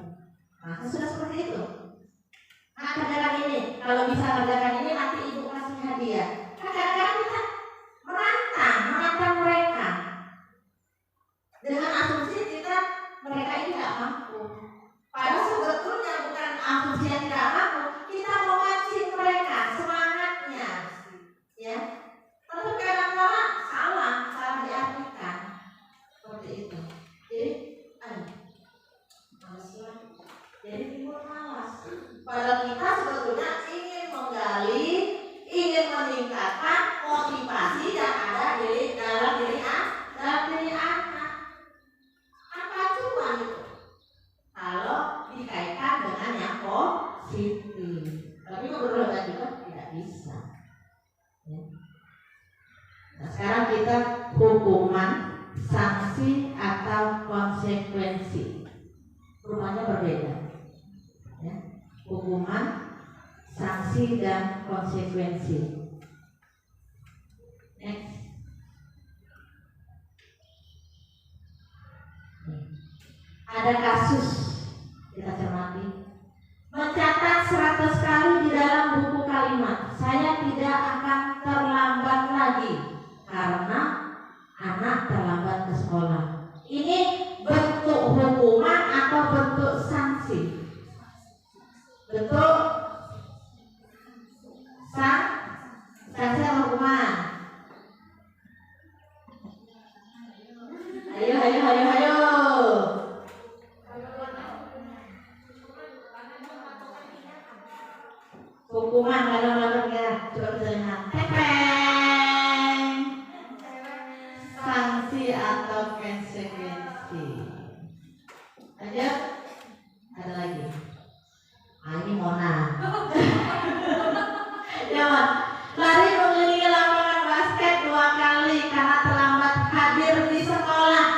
Nah, sudah seperti itu. Nah, kerjakan ini. Kalau bisa kerjakan ini nanti ibu kasih hadiah. Kadang-kadang kita menantang mereka dengan asumsi mereka ini tidak mampu. Padahal sebetulnya bukan asumsi yang tidak mampu, kita memancing mereka semangatnya, ya. Tapi kadang-kadang salah diartikan seperti itu. Jadi timbul malas. Padahal kita sebetulnya ingin menggali, ingin meningkatkan motivasi yang ada dalam diri anak. Apa cuma itu? Kalau dikaitkan dengan yang positif. Tapi kebetulan juga tidak bisa. Ya. Nah, sekarang kita hukuman, sanksi atau konsekuensi. Rupanya berbeda. Ya. Hukuman, sanksi dan konsekuensi. Next. Ada kasus kita cermati. Mencatat 100 kali di dalam buku kalimat, saya tidak akan terlambat lagi karena anak terlambat ke sekolah. Ini bentuk hukuman atau bentuk sanksi? Bentuk sanksi atau hukuman? Ayo. Hukuman kalau melakukan coba kita lihat. Tepeng. Sanksi atau konsekuensi. Lanjut. Ada lagi. Ini Mona. Ya, lari mengelilingi lapangan basket 2 kali karena terlambat hadir di sekolah.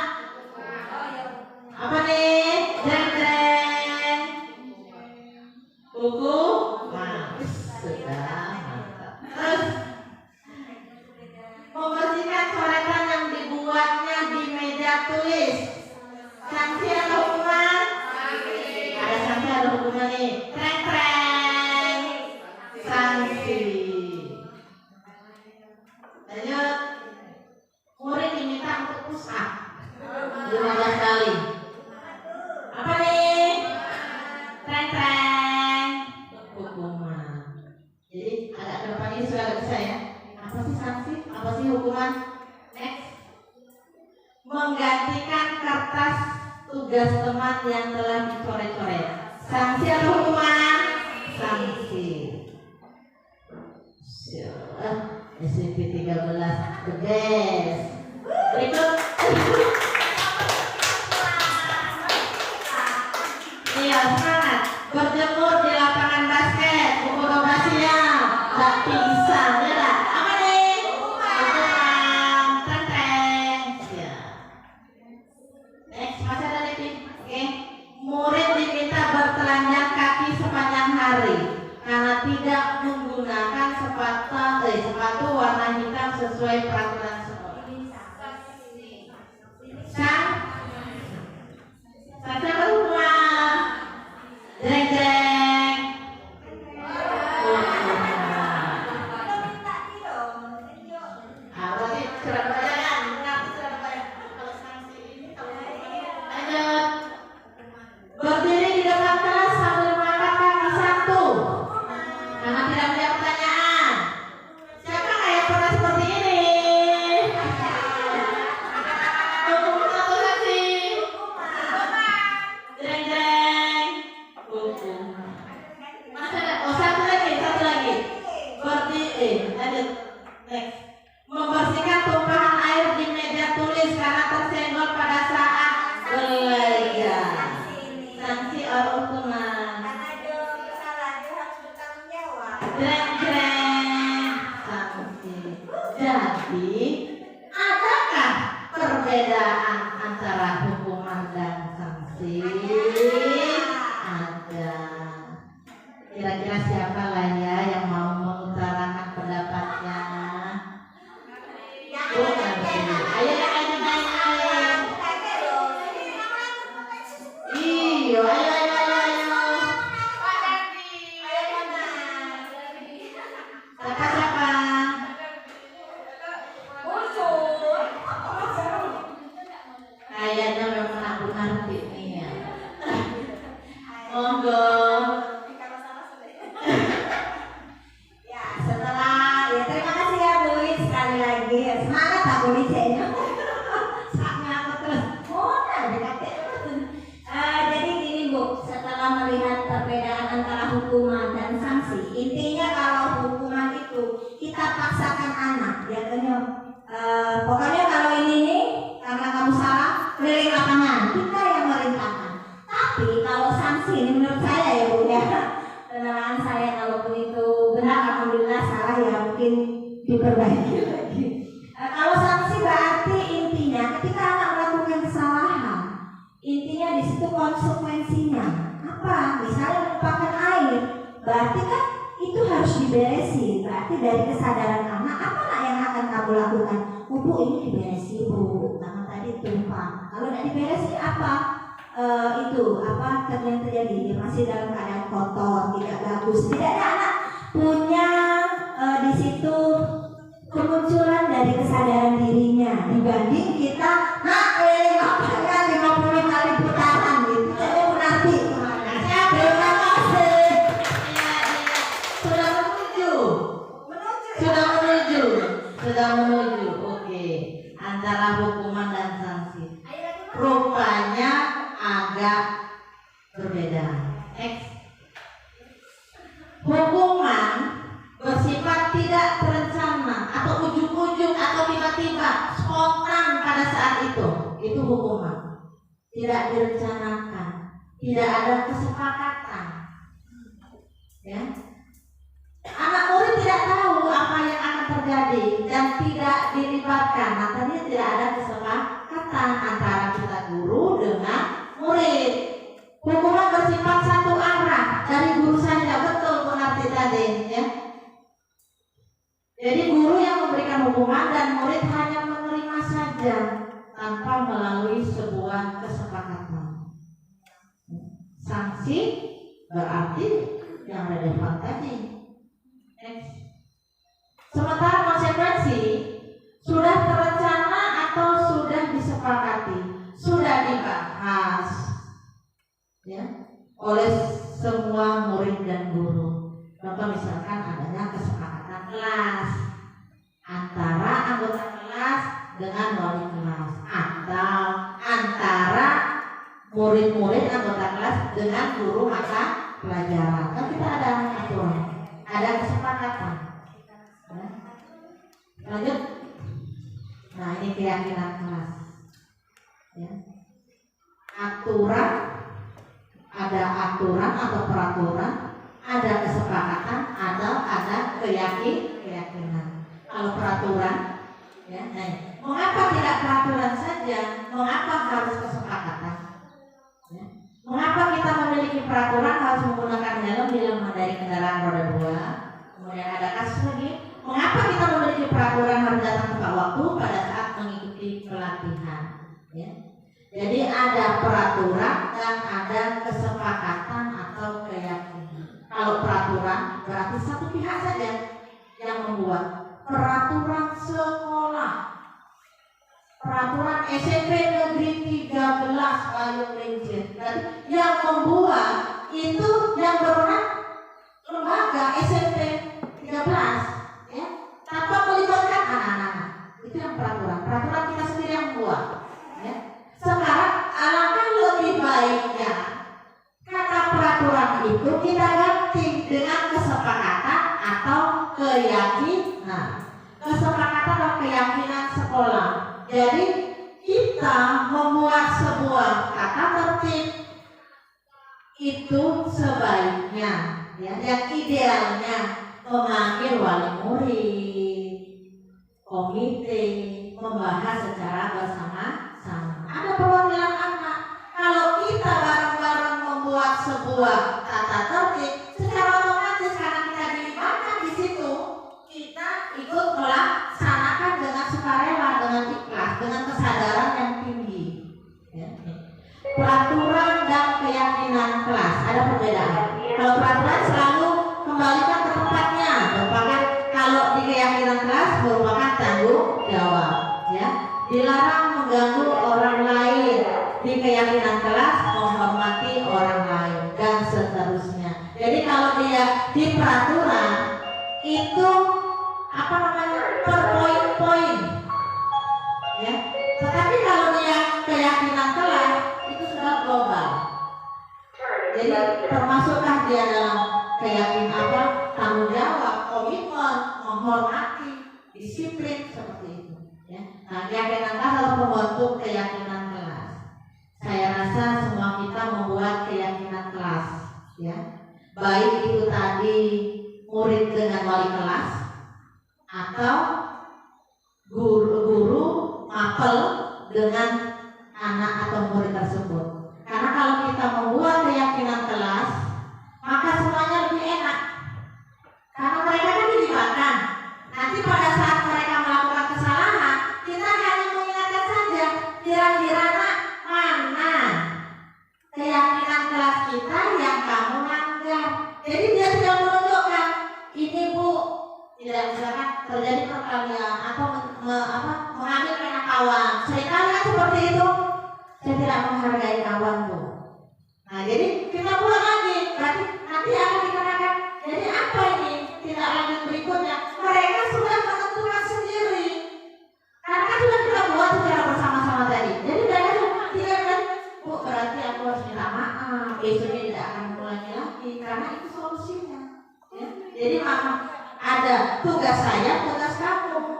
Apa nih? Jeng. Buku. Sudah mantap. Terus membersihkan coretan yang dibuatnya di meja tulis. Sanksi atau hukuman? Ada sanksi atau hukuman nih? Treng. Sanksi. Lanjut. Murid diminta untuk push up 15 kali. Apa nih? Treng. Hukuman. Jadi agak ke depan ini sudah bisa ya. Apa sih sanksi? Apa sih hukuman? Next. Menggantikan kertas tugas teman yang telah dicoret-coret. Sanksi atau hukuman? Sanksi. SMP 13 the best. Berikut. Iya, semangat. Berjemur di lapangan basket. Buku operasinya tak bisa, ya tak? Apa nih? Hukuman. Treng. Ya. Next, masih ada lagi. Oke. Murid diminta bertelanjang kaki sepanjang hari karena tidak menggunakan sepatu warna hitam sesuai peraturan sekolah. Sanksi apa hukuman? Jeng. Berarti surat bayaran, nanti surat bayaran. Kalau sanksi ini lanjut. Berdiri di depan kelas sambil mengangkat kaki 1 karena tidak punya pertanyaan. Siapa yang pernah seperti ini? Hukuman atau sanksi? Jeng. Hukuman. Masih ada? Oh, satu lagi. Berdiri. Lanjut. Next. Membersihkan tumpahan air di meja tulis karena tersenggol pada saat belajar. Sanksi atau hukuman? Jeng. Sanksi. Jadi, adakah perbedaan antara hukuman dan sanksi? Ada. Kira-kira siapa lah ya yang mau mengutarakan pendapatnya? Ayo. Iyo, ayo. Siapa? Kayaknya memang aku ngerti nih ya. Monggo. Terima kasih ya Bu Lis, sekali lagi semangat Pak Bu Lis ya. Sangat terus. Jadi gini Bu, setelah melihat perbedaan antara hukuman dan sanksi, intinya kalau hukuman itu kita paksakan anak, ya pokoknya kalau ini nih karena kamu salah keliling lapangan, kita yang merintahkan. Tapi kalau sanksi ini menurut saya ya Bu ya, penerapan saya kalaupun itu benar alhamdulillah, salah ya mungkin diperbaiki lagi. Kalau sanksi berarti intinya ketika anak melakukan kesalahan, intinya di situ konsekuensinya apa? Misalnya melupakan air, berarti kan itu harus diberesi. Berarti dari kesadaran anak, apa nak yang akan kamu lakukan? Bu, ini diberesi Bu, karena tadi tumpah. Kalau tidak diberesi apa? Yang terjadi? Dia masih dalam keadaan kotor, tidak bagus. Tidak ada anak punya di situ kemunculan dari kesadaran dirinya dibanding kita nak berbeda. Next. Hukuman bersifat tidak terencana atau ujug-ujug atau tiba-tiba spontan pada saat itu hukuman. Tidak direncanakan, tidak ada kesepakatan. Ya. Anak murid tidak tahu apa yang akan terjadi dan tidak dilibatkan. Makanya tidak ada kesepakatan antara kita guru dengan murid. Hukuman bersifat satu arah dari guru saja, betul Bu Narti tadi, ya. Jadi guru yang memberikan hukuman dan murid hanya menerima saja tanpa melalui sebuah kesepakatan. Sanksi berarti yang relevan tadi. Next. Sementara konsekuensi sudah terencana atau sudah disepakati, sudah dibahas, ya, oleh semua murid dan guru. Contoh misalkan adanya kesepakatan kelas antara anggota kelas dengan wali kelas, atau antara murid-murid anggota kelas dengan guru mata pelajaran. Kan kita ada aturan, ada kesepakatan. Ya. Lanjut. Nah, ini keyakinan kelas. Ya. Aturan, ada aturan atau peraturan, ada kesepakatan, ada keyakinan. Kalau peraturan, ya, mengapa tidak peraturan saja? Mengapa harus kesepakatan? Ya. Mengapa kita memiliki peraturan harus menggunakan helm bila mengendarai kendaraan roda 2? Kemudian ada kasus lagi, mengapa kita memiliki peraturan harus datang tepat waktu pada saat mengikuti pelatihan? Ya. Jadi ada peraturan dan ada kesepakatan atau keyakinan. Kalau peraturan berarti satu pihak saja yang membuat. Peraturan sekolah, peraturan SMP Negeri 13 Payung Rinjit. Yang membuat itu yang berwenang lembaga SMP 13, ya, tanpa melibatkan anak-anak. Itu yang peraturan. Peraturan kita sendiri yang buat. Ya. Sekarang alangkah lebih baiknya kata peraturan itu kita ganti dengan kesepakatan atau keyakinan. Kesepakatan atau keyakinan sekolah. Jadi kita membuat sebuah kata tertib itu sebaiknya, ya, yang idealnya memanggil wali murid, komite, membahas secara bersama-sama. Ada perwakilan anak. Kalau kita bareng-bareng membuat sebuah tata tertib, secara otomatis karena kita dilibatkan di situ, kita ikut melaksanakan dengan sukarela, dengan ikhlas, dengan kesadaran yang tinggi. Ya. Peraturan dan keyakinan kelas ada perbedaan. Kalau peraturan selalu kembalikan ke tempatnya, merupakan kalau di keyakinan kelas merupakan tanggung jawab. Ya. Dilarang mengganggu orang lain. Di keyakinan kelas menghormati orang lain dan seterusnya. Jadi kalau dia di peraturan itu apa namanya per poin-poin, ya. Tetapi kalau dia keyakinan kelas itu sudah global. Jadi termasukkah dia dalam keyakinan apa? Tanggung jawab, komitmen, menghormati, disiplin seperti itu. Ya. Nah, keyakinan kelas harus membentuk keyakinan kelas. Saya rasa semua kita membuat keyakinan kelas, ya. Baik itu tadi murid dengan wali kelas atau guru mapel dengan anak atau murid tersebut. Karena kalau kita membuat keyakinan kelas, maka semuanya lebih enak. Karena mereka kan dilibatkan. Nanti pada saat mereka melakukan kesalahan, kita hanya mengingatkan saja, kira-kira mana keyakinan kelas kita yang kamu langgar. Jadi dia sudah menunjukkan, ini Bu, tidak misalkan terjadi perkelahian atau mengambil kena kawan. Seringkali kan seperti itu. Saya tidak menghargai kawan Bu. Nah jadi kita buat lagi, berarti nanti akan dikenakan. Jadi apa ini? Tidak lanjut berikutnya. Mereka sudah menentukan sendiri. Karena kan sudah kita buat secara bersama-sama tadi. Jadi mereka tidak kan, Bu berarti aku harus minta maaf. besoknya tidak akan mengulangi lagi karena itu solusinya. Ya. Jadi maka ada tugas saya, tugas kamu,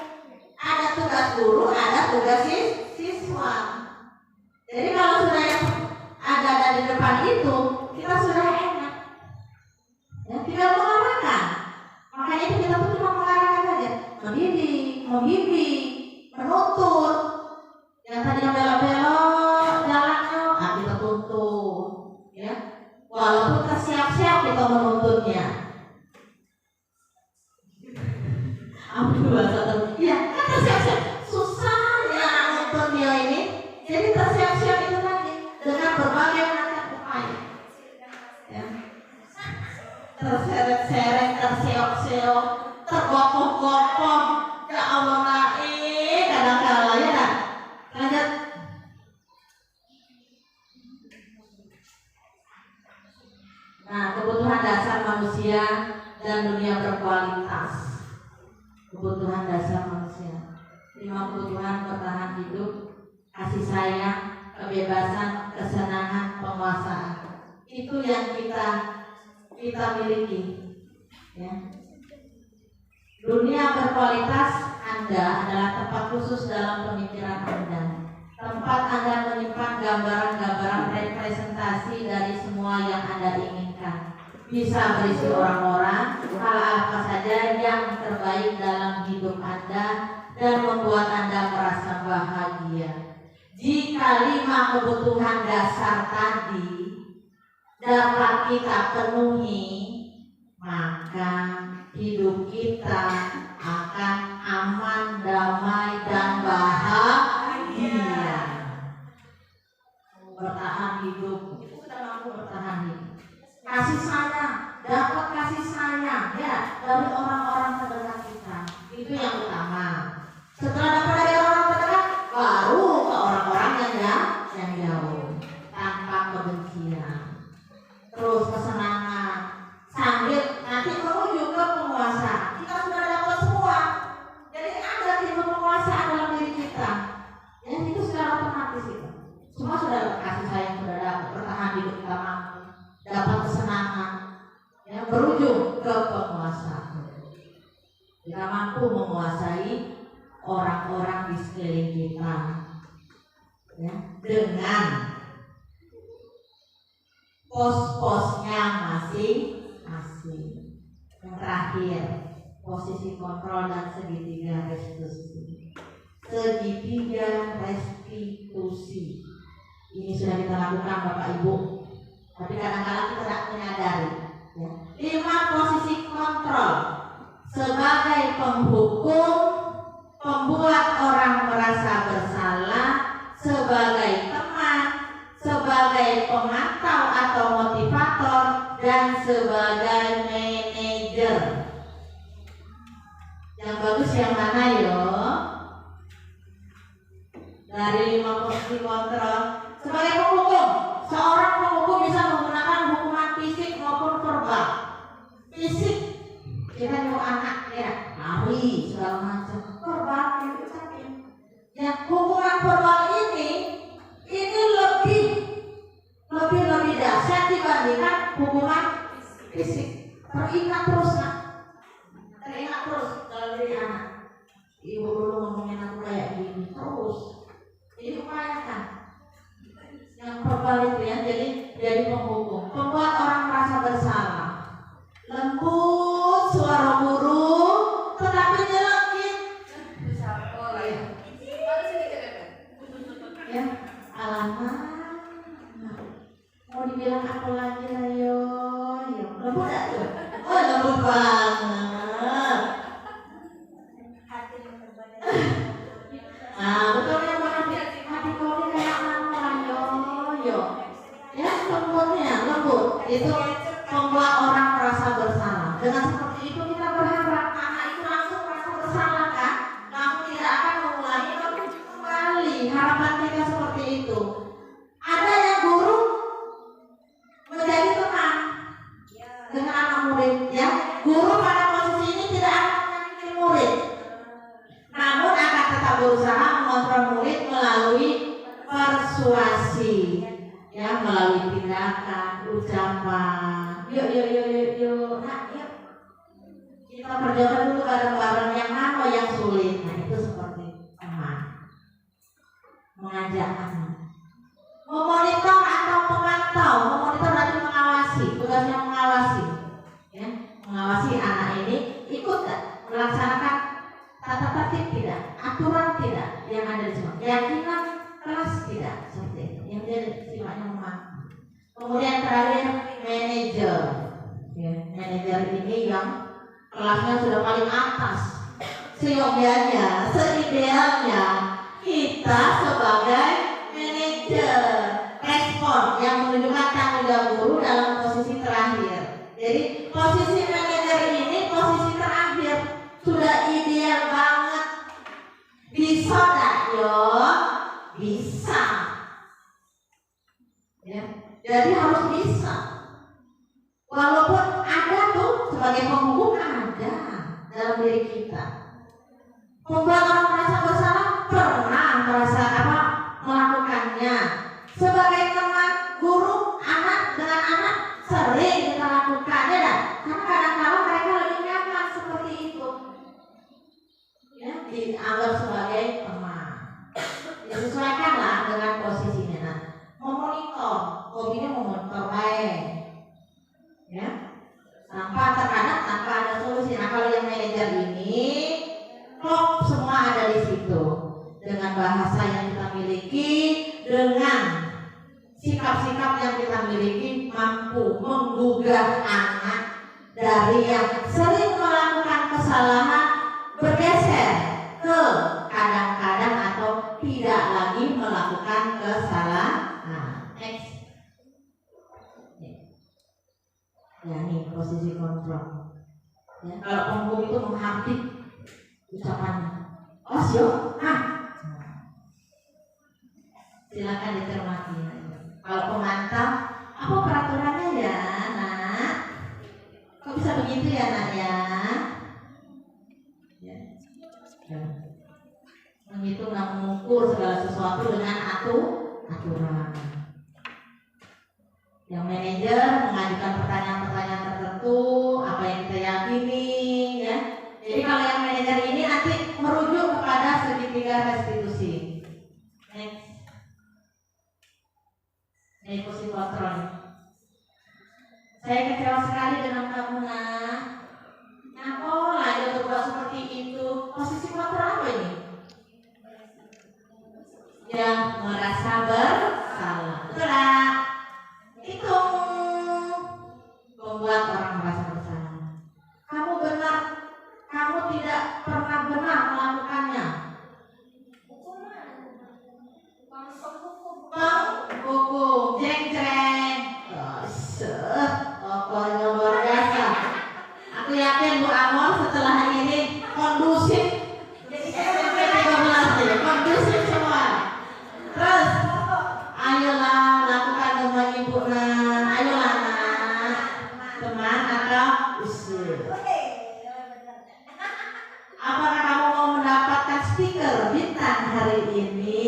ada tugas guru, ada tugas siswa. Jadi kalau sudah yang ada di depan itu, kita sudah enak. Ya, tinggal mengarahkan. Makanya itu kita tuh cuma mengarahkan saja, membimbing, menuntut. Yang tadinya belok-belok jalannya, kita tuntut. Ya, walaupun tersiap-siap kita menuntutnya. Ya, kan tersiap-siap. Susahnya untuk dia ini. Jadi tersiap-siap itu tadi dengan berbagai macam upaya. Ya. Terseret-seret, terseok-seok, tergopong-gopong. Ya Allah, kadang-kala ya. Lanjut. Nah, kebutuhan dasar manusia dan dunia berkualitas. Kebutuhan dasar manusia, 5 kebutuhan bertahan hidup: kasih sayang, kebebasan, kesenangan, penguasaan. Itu yang kita miliki. Ya. Dunia berkualitas Anda adalah tempat khusus dalam pemikiran Anda. Tempat Anda menyimpan gambaran-gambaran representasi dari semua yang Anda inginkan. Bisa berisi orang-orang, hal apa saja yang terbaik dalam hidup Anda dan membuat Anda merasa bahagia. Jika 5 kebutuhan dasar tadi dapat kita penuhi, maka hidup kita akan aman, damai, dan bahagia. Bertahan hidup, itu sudah mampu bertahan hidup. Kasih sayang, dapat kasih sayang ya dari orang-orang terdekat kita, itu yang utama. Setelah dapat dari orang terdekat, baru ke orang-orang yang jauh, tanpa kebencian. Terus kesenangan, sambil nanti menuju ke penguasaan. Kita sudah dapat semua, jadi ada tipe penguasaan dalam diri kita. Ya, itu secara otomatis itu. Semua sudah dapat kasih sayang, sudah dapat bertahan hidup kita mampu. Dapat kesenangan, ya, berujung ke penguasaan. Kita mampu menguasai orang-orang di sekeliling kita, ya, dengan pos-posnya masing-masing. Yang terakhir, posisi kontrol dan segitiga restitusi. Segitiga restitusi ini sudah kita lakukan Bapak Ibu, tapi kadang-kadang kita tidak menyadari. Ya. 5 posisi kontrol sebagai penghukum, pembuat orang merasa bersalah, sebagai teman, sebagai pemantau atau motivator, dan sebagai manajer. Yang bagus yang mana yo? Dari 5 posisi kontrol sebagai penghukum. Seorang penghukum bisa menggunakan hukuman fisik maupun verbal. Fisik, kita nyuruh anak ya lari segala macam. Verbal itu sakit. Ya, hukuman verbal ini lebih dahsyat dibandingkan hukuman fisik. Teringat terus nak, teringat terus dalam diri anak. Ibu dulu ngomongin aku kayak gini terus. Jadi upayakan yang verbal itu ya, jadi penghukum, membuat orang merasa bersalah, lembut, suara burung, tetapi nyelekit. Ya, alamak, mau dibilang apa lagi lah yo, lembut aja. Oh, lembut banget. Nah, betul ya Bang, hati kau ini kayak mana yo. Ya, lembut itu membuat orang merasa bersalah. Dengan seperti itu kita berharap anak itu langsung merasa bersalah kan, kamu tidak akan mengulangi kembali. Harapan kita seperti itu. Ada yang guru menjadi teman dengan anak murid, ya. Guru pada posisi ini tidak akan menyakiti murid, namun akan tetap berusaha mengontrol murid melalui persuasi. ya, melalui tindakan, ucapan. Yuk, nah, yuk. Kita perjuangkan dulu bareng-bareng yang mana yang sulit. Nah, itu seperti teman. Mengajak anak. Memonitor atau memantau. Memonitor berarti mengawasi, tugasnya mengawasi. Ya, mengawasi anak ini ikut gak? Melaksanakan tata tertib tidak? Aturan tidak? Yang ada di sekolah. Keyakinan kelas tidak? Seperti itu. Yang dia sifatnya memantau. Kemudian terakhir manajer. Ya, manajer ini yang kelasnya sudah paling atas. Seyogyanya, seidealnya kita sebagai manajer respon yang menunjukkan tanggung jawab guru dalam posisi terakhir. Jadi posisi manajer ini posisi terakhir, sudah ideal banget. Bisa gak yo? Bisa. Ya, jadi harus bisa. Walaupun ada tuh sebagai penghukum ada dalam diri kita. Membuat orang merasa bersalah, pernah merasa melakukannya. Sebagai teman guru anak dengan anak sering kita lakukannya, dah. Karena kadang-kadang mereka lebih nyaman seperti itu. Ya, dianggap sebagai teman. Disesuaikanlah dengan posisinya. Nah, memonitor, hobinya memonitor baik. Ya, terkadang tanpa ada solusi. Nah, kalau yang manajer ini klop semua ada di situ dengan bahasa yang kita miliki, dengan sikap-sikap yang kita miliki, mampu menggugah anak dari yang sering melakukan kesalahan bergeser ke kadang-kadang atau tidak lagi melakukan kesalahan. Next. Ya, nih posisi kontrol. Ya, kalau penghukum itu menghardik ucapannya. Oh siap, silakan dicermati. Kalau pemantau, apa peraturannya ya, nak? Kok bisa begitu ya, nak ya? Ya. Menghitung dan mengukur segala sesuatu dengan aturan. Yang manajer mengajukan pertanyaan-pertanyaan tertentu, apa yang kita yakini, ya. Jadi kalau yang manajer ini nanti merujuk kepada segitiga restitusi. Next. Ini posisi kontrol. Saya kecewa sekali dengan kamu, nak. Kenapa lagi berbuat seperti itu? Posisi kontrol apa ini? Yang merasa bersalah. Betul, nak? Itu membuat orang merasa bersalah. Kamu benar, kamu tidak pernah benar melakukannya. Hukum, jeng-jeng. Pokoknya luar biasa. Aku yakin Bu Amor setelah ini kondusif. Jadi SMP 13 ya, kondusif semua. Terus, ayolah lakukan dengan ibu nak. Ayolah nak, teman atau usul. Apakah kamu mau mendapatkan stiker bintang hari ini?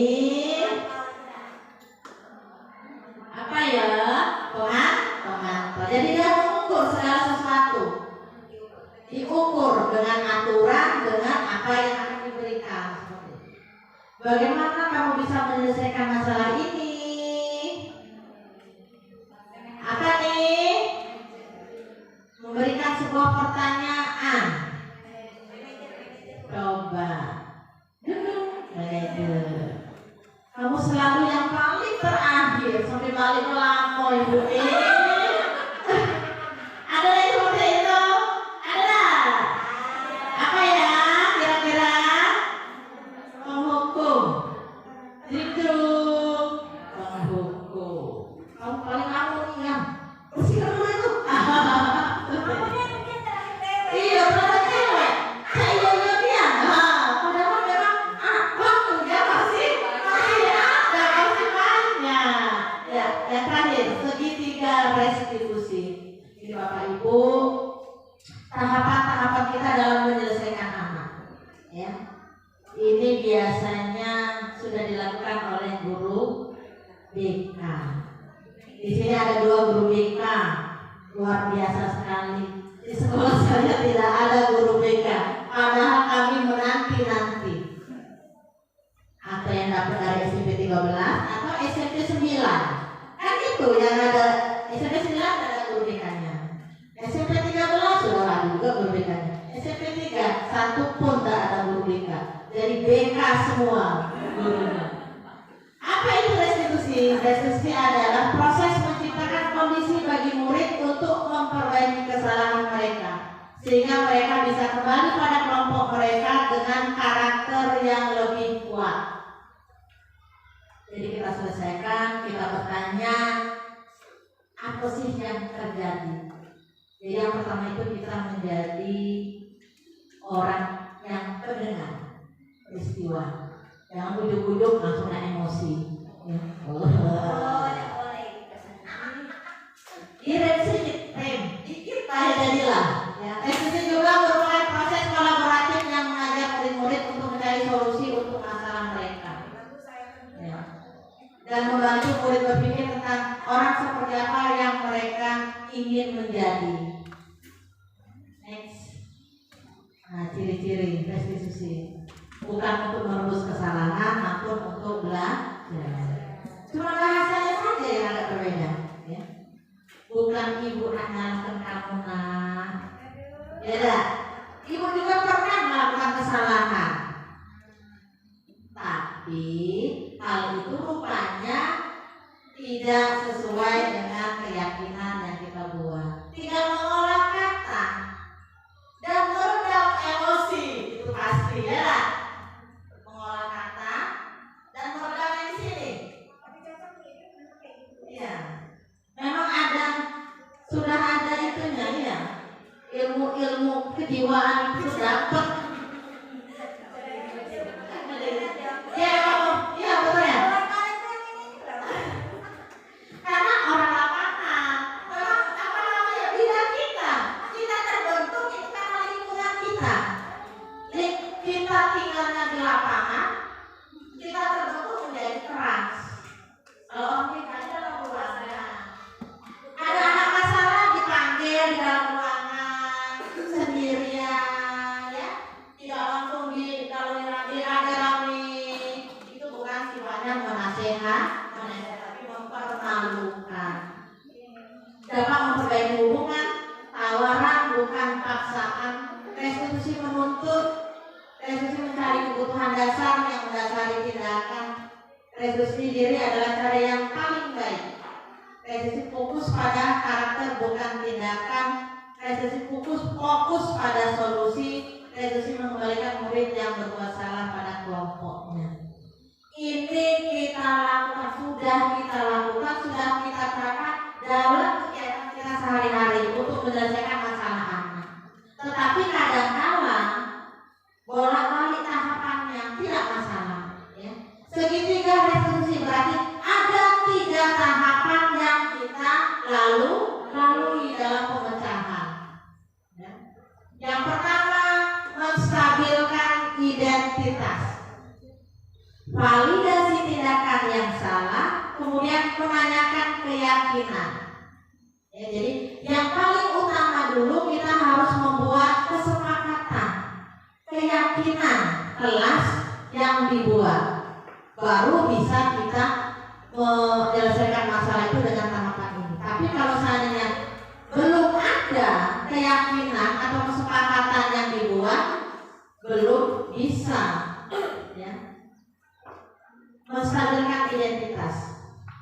Apa ya? Pemantau. Jadi dia mengukur segala sesuatu. Diukur dengan aturan, dengan apa yang akan diberikan. Bagaimana kamu bisa menyelesaikan masalah ini? Apa nih? Memberikan sebuah pertanyaan. Coba. Kamu selalu yang paling terakhir sampai balik lama ibu ini. Ada yang seperti itu? Ada? Apa ya kira-kira? Penghukum. Itu penghukum. Kamu paling lama nih ya. Bersihkan dulu itu. Iya, berapa cewek? Saya dia. Padahal memang waktu dia masih ada, masih banyak. Ya, yang terakhir segitiga restitusi. Ini Bapak Ibu, tahapan-tahapan kita dalam menyelesaikan anak. Ya, ini biasanya sudah dilakukan oleh guru BK. Di sini ada 2 guru BK, luar biasa sekali. Di sekolah saya tidak ada guru BK, padahal kami menanti-nanti. Atau yang dapat dari SMP 13 atau SMP 9. Kan itu yang ada, SMP 9 ada guru BK-nya. SMP 13 sudah ada juga guru BK-nya. SMP 3 satu pun tak ada guru BK. Jadi BK semua gurunya. Apa itu restitusi? Restitusi adalah proses menciptakan kondisi bagi murid untuk memperbaiki kesalahan mereka, sehingga mereka bisa kembali pada kelompok mereka dengan karakter yang lebih kuat. Jadi kita selesaikan, kita bertanya, apa sih yang terjadi? Jadi yang pertama itu kita menjadi orang yang pendengar peristiwa. Jangan ujuk-ujuk langsung emosi. Ya. Direm sedikit, dikit aja jadilah. Ya. Restitusi juga merupakan proses kolaboratif yang mengajak murid-murid untuk mencari solusi untuk masalah mereka. Ya. Dan membantu murid berpikir tentang orang seperti apa yang mereka ingin menjadi. Next. Nah, ciri-ciri restitusi. Bukan untuk menebus kesalahan, namun untuk belajar. Cuma bahasanya saja yang agak berbeda. Ya. Bukan ibu andalkan kamu nak. Beda. Ibu juga pernah melakukan kesalahan. Tapi hal itu rupanya tidak sesuai dengan keyakinan yang kita buat. Tidak mengolah kata dan meredam emosi, itu pasti ya. Mengolah kata dan meredamnya di sini. Iya. Memang ada, sudah ada itunya ya. Ilmu kejiwaan itu dapat. Iya betul ya. Karena orang lapangan, memang apa namanya bidang kita terbentuk itu karena lingkungan kita. Kita tinggalnya di lapangan, kita terbentuk menjadi keras. Kalau orang kita dalam ruangan, ada anak masalah dipanggil di dalam ruangan sendirian, ya, tidak langsung kalau dirame-rame. Itu bukan sifatnya menasihat, tapi mempermalukan. Dapat memperbaiki hubungan, tawaran bukan paksaan. Restitusi menuntut, restitusi mencari kebutuhan dasar yang mendasari tindakan. Restitusi diri adalah cara yang paling baik. Restitusi fokus pada karakter bukan tindakan. Restitusi fokus pada solusi. Restitusi mengembalikan murid yang berbuat salah pada kelompoknya. Ini kita lakukan, sudah kita terapkan dalam kegiatan kita sehari-hari untuk menyelesaikan masalah anak. Tetapi kadang-kala bolak-balik tahapannya tidak masalah. Ya. Segitiga restitusi berarti ada 3 tahapan yang kita lalui dalam pemecahan. Ya. Yang pertama, menstabilkan identitas, validasi tindakan yang salah, kemudian menanyakan keyakinan. Ya, jadi yang paling utama dulu kita harus membuat kesepakatan, keyakinan kelas yang dibuat, baru bisa kita menyelesaikan masalah itu dengan tahapan ini. Tapi kalau seandainya belum ada keyakinan atau kesepakatan yang dibuat, belum bisa, ya, menstabilkan identitas.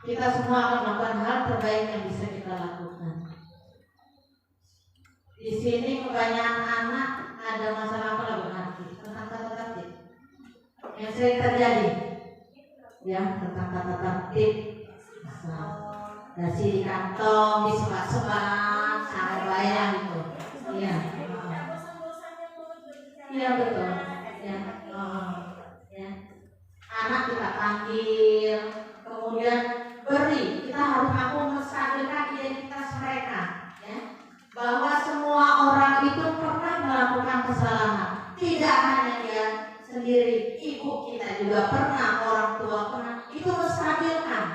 Kita semua akan melakukan hal terbaik yang bisa kita lakukan. Di sini kebanyakan anak ada masalah apa lagi tentang tata tertib yang sering terjadi, ya, tentang tata tertib. Dasi di kantong, di sebat-sebat, sangat bayang itu. Iya. Iya betul. Ya. Ya. Anak kita panggil, kemudian beri. Kita harus mampu menstabilkan identitas mereka, ya. Bahwa semua orang itu pernah melakukan kesalahan. Tidak hanya dia sendiri, ibu kita juga pernah, orang tua pernah. Itu menstabilkan,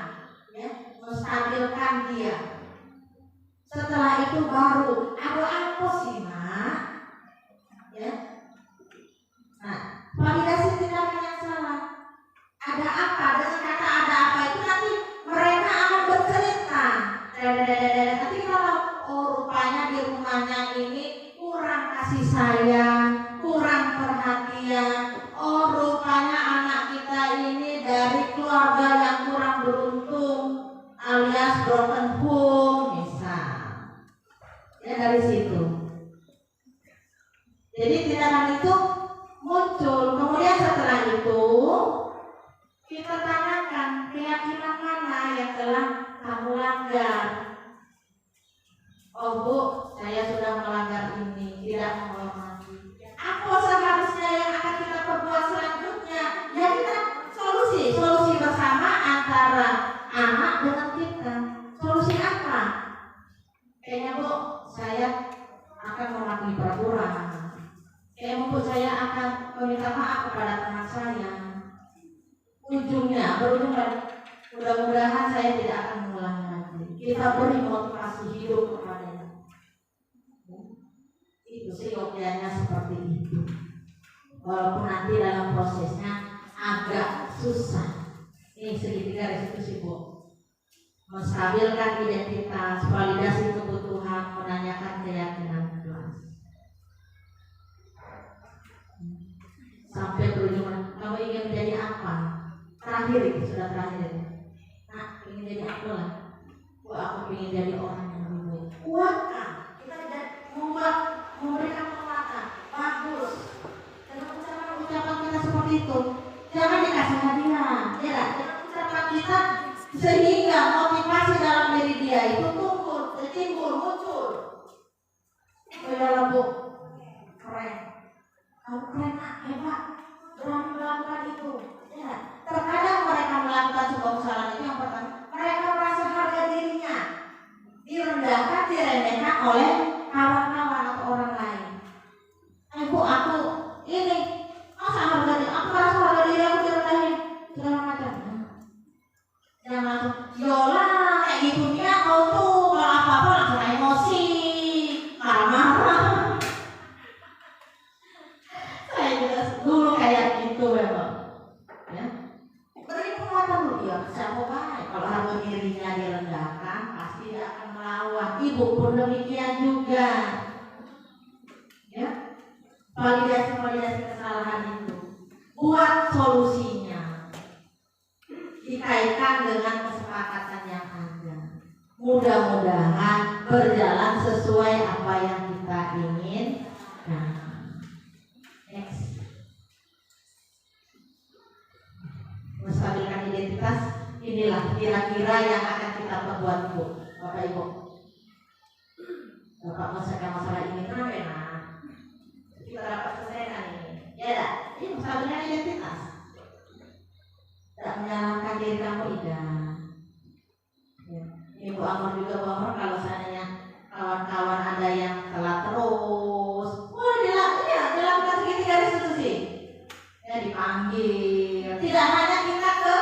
ya, menstabilkan menyalahkan dia. Setelah itu baru ada apa sih nak? Ya. Nah, validasi tindakan yang salah. Ada apa? Dengan kata ada apa itu nanti mereka akan bercerita. Nanti kalau rupanya di rumahnya ini kurang kasih sayang, kurang perhatian. Rupanya anak kita ini dari keluarga yang kurang beruntung, alias broken home, misal. Ya dari situ. Jadi tindakan itu muncul. Kemudian setelah itu kita tanyakan keyakinan mana yang telah kamu langgar. Oh Bu, saya sudah melanggar ini, tidak menghormati. Apa seharusnya yang akan kita perbuat selanjutnya? Ya kita solusi bersama antara anak dengan kita. Solusi apa? Kayaknya Bu, saya akan mematuhi peraturan. Kayaknya Bu, saya akan meminta maaf kepada teman saya. Berujung mudah-mudahan saya tidak akan mengulang lagi. Kita beri motivasi hidup kepadanya. Itu seyogyanya seperti itu. Walaupun nanti dalam prosesnya agak susah. Ini segitiga restitusi Bu. Menstabilkan identitas, validasi kebutuhan, menanyakan keyakinan kelas. Sampai berujung, kamu ingin menjadi apa? Terakhir itu sudah terakhir. Nah, ingin jadi apa lah? Aku ingin jadi orang yang lebih baik. Kuatkan. Kita tidak memberikan penguatan. Bagus. Jangan ucapan kita seperti itu. Jangan dikasih hadiah. Ya, jangan ucapan kita sehingga motivasi dalam diri dia itu timbul, muncul. Bu, keren. Kamu keren, hebat. Berani melakukan itu. Ya, terkadang mereka melakukan sebuah kesalahan itu yang pertama, mereka merasa harga dirinya direndahkan, diremehkan oleh kawan-kawan atau orang lain. Bu, aku ini masa harga diri, aku merasa harga diri aku direndahin, segala macam. Jangan langsung, yola kayak gitu dia kau tuh kalau apa-apa langsung emosi, marah-marah. Saya juga dulu kayak gitu memang. Ya. Beri penguatan dulu ya, siapa baik. Kalau harga dirinya direndahkan, pasti dia akan melawan. Ibu pun demikian juga. Ya, validasi kesalahan itu. Buat solusinya. Dikaitkan dengan kesepakatan yang ada. Mudah-mudahan berjalan sesuai apa yang kita ingin. Nah, next. Menstabilkan identitas, inilah kira-kira yang akan kita perbuat Bu, Bapak Ibu. Bapak menyelesaikan masalah ini kenapa? Kita dapat selesaikan ini. Ya, ini menstabilkan identitas. Tidak menyalahkan diri kamu, Ida. Ya. Ibu Amor juga Bu Amor, kalau seandainya kawan-kawan ada yang telat terus, dilakukan segitiga restitusi. Ya, dipanggil. Tidak hanya kita ke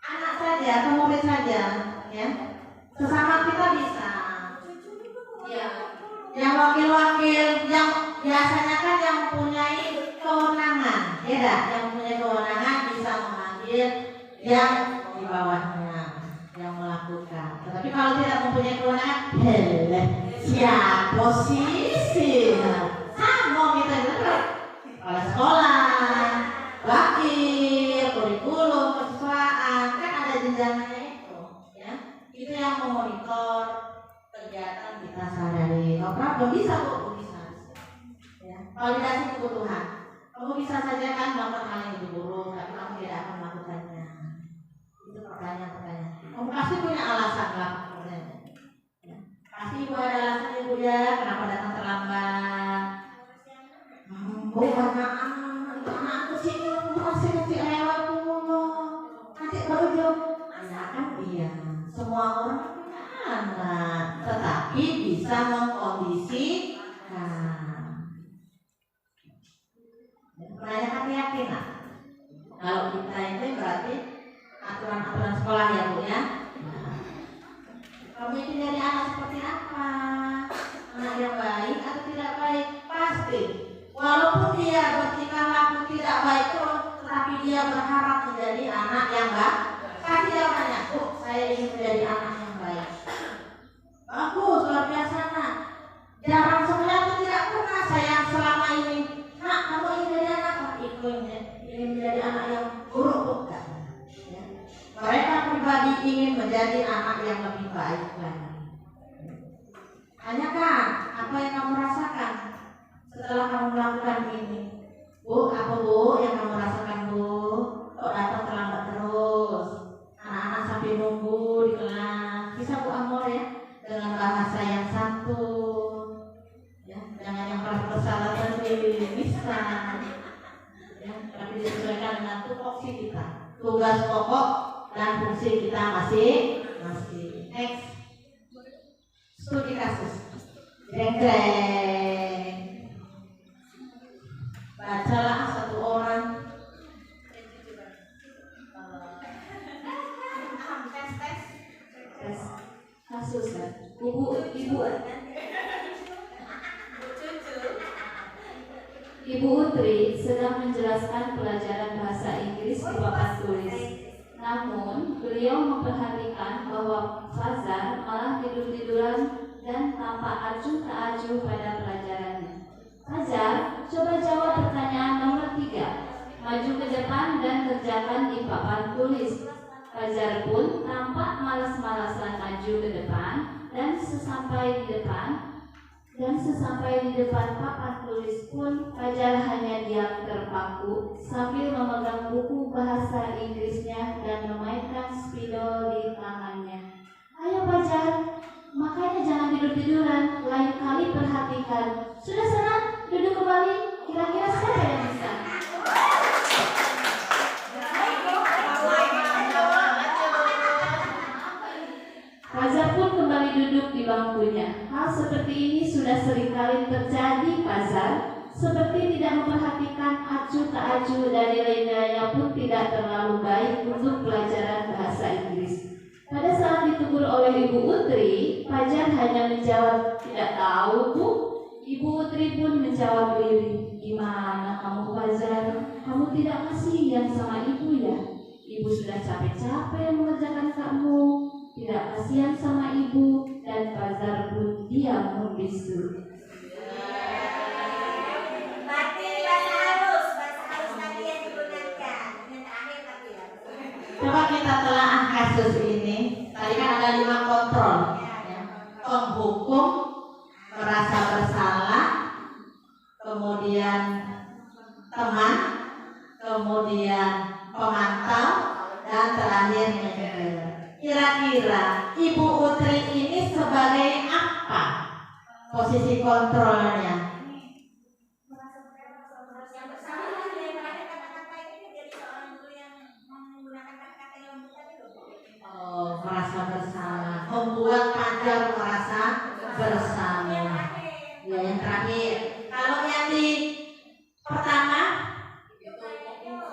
anak saja, ke murid saja, ya. Sesama kita bisa. Ya. Yang wakil-wakil, yang biasanya kan yang mempunyai kewenangan, ya, yang mempunyai kewenangan bisa memanggil yang di bawahnya, yang melakukan. Tetapi kalau tidak mempunyai kewenangan, siap posisi, sama kita oleh sekolah, wakil, kurikulum, kesiswaan, kan ada jenjangnya itu, ya. Itu yang memonitor kegiatan kita sehari-hari. Kalau problem bisa Bu, bisa. Ya. Validasi kebutuhan. Kamu bisa saja kan melakukan hal yang lebih buruk, tapi kamu tidak akan melakukannya. Itu pertanyaan-pertanyaan. Kamu pasti punya alasan melakukannya. Ya. Pasti Ibu ada alasan Ibu ya, kenapa datang terlambat. Karena anakku sini masih kecil lewat dulu. Nanti baru jauh. Anak kan iya. Semua orang punya anak, tetapi bisa mengkondisikan. Menanyakan keyakinan. Kalau kita itu berarti aturan-aturan sekolah ya Bu ya. Nah, Kamu ingin jadi anak seperti apa? Anak yang baik atau tidak baik? Pasti. Walaupun dia bertingkah laku tidak baik terus, tetapi dia berharap menjadi anak yang baik. Kasih jawabannya, saya ingin menjadi anak yang baik. Bagus, luar biasa nak. Jarang sekali atau tidak pernah saya selama ini. Nak, kamu ingin jadi anak apa? Ingin menjadi anak yang buruk bukan? Ya. Mereka pribadi ingin menjadi anak yang lebih baik lagi. Tanyakan, apa yang kamu rasakan setelah kamu melakukan ini? Bu, apa bu yang kamu rasakan bu? Kok datang terlambat terus? Anak-anak sampai nunggu di kelas. Bisa Bu Amor ya? Dengan bahasa yang santun, ya, jangan yang merasa bersalah tapi bisa, ya, tapi disesuaikan dengan tupoksi kita, tugas pokok dan fungsi kita masih. Next, studi kasus, jeng-jeng, bacalah satu orang. Tes kasus kan. Ibu Utri sedang menjelaskan pelajaran bahasa Inggris di papan tulis. Namun, beliau memperhatikan bahwa Fazar malah tidur-tiduran dan tampak acuh tak acuh pada pelajarannya. Fajar, coba jawab pertanyaan nomor 3. Maju ke depan dan kerjakan di papan tulis. Fajar pun tampak malas-malasan maju ke depan dan sesampai di depan papan tulis pun Fajar hanya diam terpaku sambil memegang buku bahasa Inggrisnya dan memainkan spidol di tangannya. Ayo Fajar, makanya jangan tidur-tiduran, lain kali perhatikan. Sudah sana, duduk kembali, kira-kira siapa yang bisa? Fajar pun kembali duduk di bangkunya. Hal seperti ini sudah seringkali terjadi. Fajar seperti tidak memperhatikan acuh tak acuh dari nilainya pun tidak terlalu baik untuk pelajaran bahasa Inggris. Pada saat ditegur oleh Ibu Utri, Fajar hanya menjawab, "Tidak tahu Bu." Ibu Utri pun menjawab lirih, "Gimana kamu Fajar? Kamu tidak kasihan sama ibu ya? Ibu sudah capek-capek mengerjakan kamu. Tidak kasihan sama ibu." Dan Fajar pun diam membisu. Berarti bahasa halus tadi yang digunakan. Yang terakhir tapi ya. Coba kita telaah kasus ini. Tadi kan ada 5 kontrol, ya. Penghukum, merasa bersalah, kemudian teman, kemudian pemantau, dan terakhir manajer. Kira-kira Ibu Utri ini sebagai apa posisi kontrolnya? Yang bersama yang terakhir kata-kata ini jadi seorang guru yang menggunakan kata-kata yang bukan itu. Oh, merasa bersalah, membuat Fajar merasa bersama. Ya, yang terakhir. Kalau yang di pertama,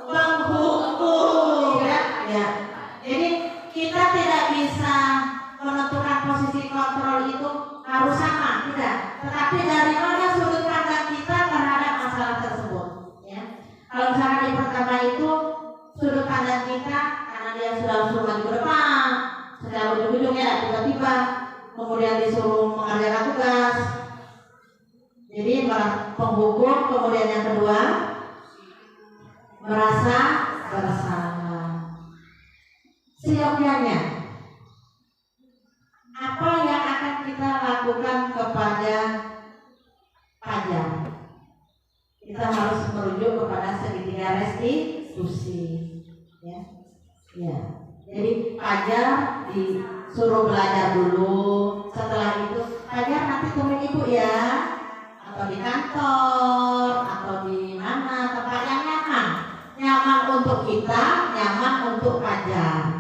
penghukum, ya. Jadi kita tidak bisa menentukan posisi kontrol itu harus sama, tidak. Tetapi dari mana sudut pandang kita terhadap masalah tersebut, ya. Kalau misalkan di pertama itu sudut pandang kita karena dia sudah suruh maju ke depan, secara ujung-ujung ya tiba-tiba kemudian disuruh mengerjakan tugas. Jadi penghukum, kemudian yang kedua merasa bersalah. Siapnya apa yang akan kita lakukan kepada Fajar? Kita harus merujuk kepada segitiga restitusi, ya. Ya. Jadi Fajar disuruh belajar dulu. Setelah itu Fajar nanti temuin ibu ya, atau di kantor, atau di mana tempat yang nyaman untuk kita, nyaman untuk Fajar.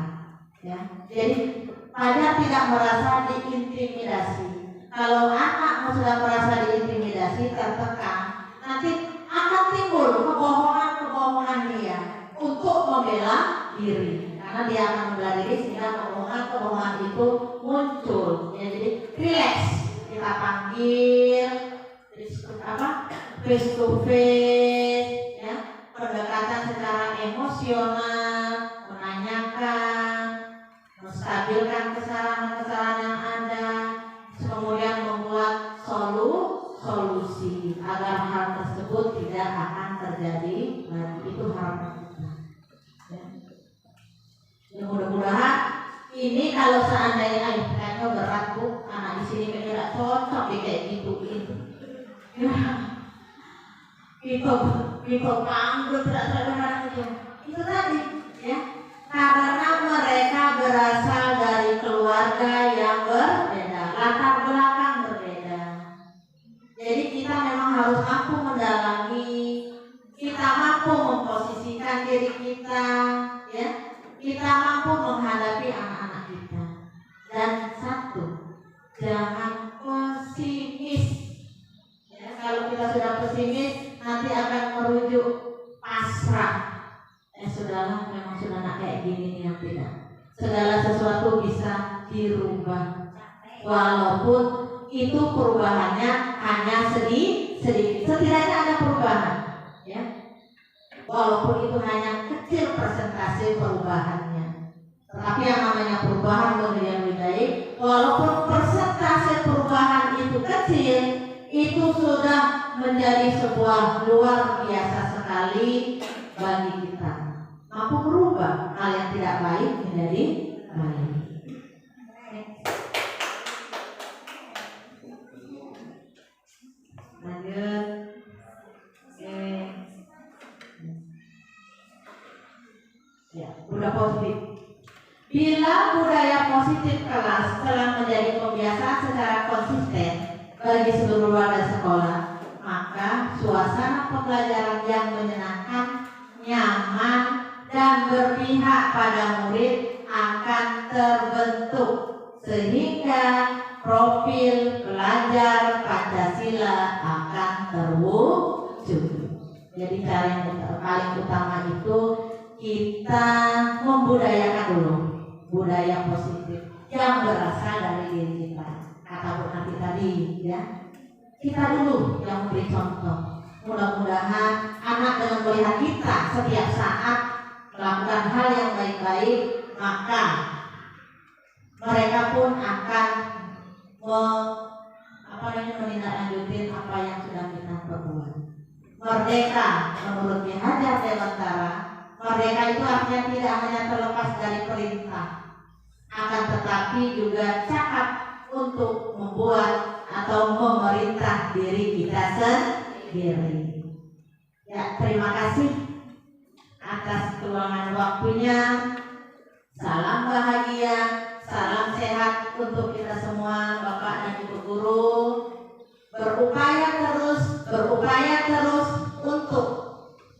Ya, jadi Fajar tidak merasa diintimidasi. Kalau anak sudah merasa diintimidasi, tertekan, nanti akan timbul kebohongan dia untuk membela diri. Karena dia akan membela diri sehingga kebohongan itu muncul. memanggil, face to face, ya, pendekatan secara emosional, menanyakan, menstabilkan kesalahan-kesalahan yang ada, kemudian membuat solusi agar hal tersebut tidak akan terjadi lagi. Itu harapan kita. Ya, mudah-mudahan ini kalau seandainya kayaknya berat Bu, anak di sini kayaknya tidak cocok kayak gituin. Itu panggil tidak terdengar itu tadi, ya, karena mereka berasal dari keluarga yang berbeda, latar belakang berbeda. Jadi kita memang harus mampu mendalami, kita mampu memposisikan diri kita, ya, kita mampu menghadapi anak-anak kita. Dan satu, jangan pesimis. Ya, kalau kita sudah pesimis, nanti akan merujuk pasrah. Sudahlah, memang sudah nak kayak gini nih yang tidak. Segala sesuatu bisa dirubah, walaupun itu perubahannya hanya sedikit. Setidaknya ada perubahan, ya. Walaupun itu hanya kecil persentase perubahannya. Tetapi yang namanya perubahan lebih baik, walaupun persentase perubahan itu kecil, itu sudah menjadi sebuah luar biasa sekali bagi kita. Mampu merubah hal yang tidak baik menjadi baik. Lanjut. Ya, udah positif. Bila budaya positif kelas telah menjadi kebiasaan secara konsisten bagi seluruh warga sekolah, maka suasana pembelajaran yang menyenangkan, nyaman, dan berpihak pada murid akan terbentuk sehingga profil pelajar Pancasila akan terwujud. Jadi cara yang paling utama itu kita membudayakan dulu budaya positif yang berasal dari diri kita. Kata Bu Nanti tadi, ya, kita dulu yang memberi contoh. Mudah-mudahan anak dengan melihat kita setiap saat melakukan hal yang baik-baik, maka mereka pun akan menindaklanjuti apa yang sudah kita perbuat. Merdeka menurut Ki Hajar Dewantara, merdeka itu artinya tidak hanya terlepas dari perintah, akan tetapi juga cakap untuk membuat atau memerintah diri kita sendiri. Ya, terima kasih atas keluangan waktunya. Salam bahagia, salam sehat untuk kita semua, Bapak dan Ibu guru. Berupaya terus untuk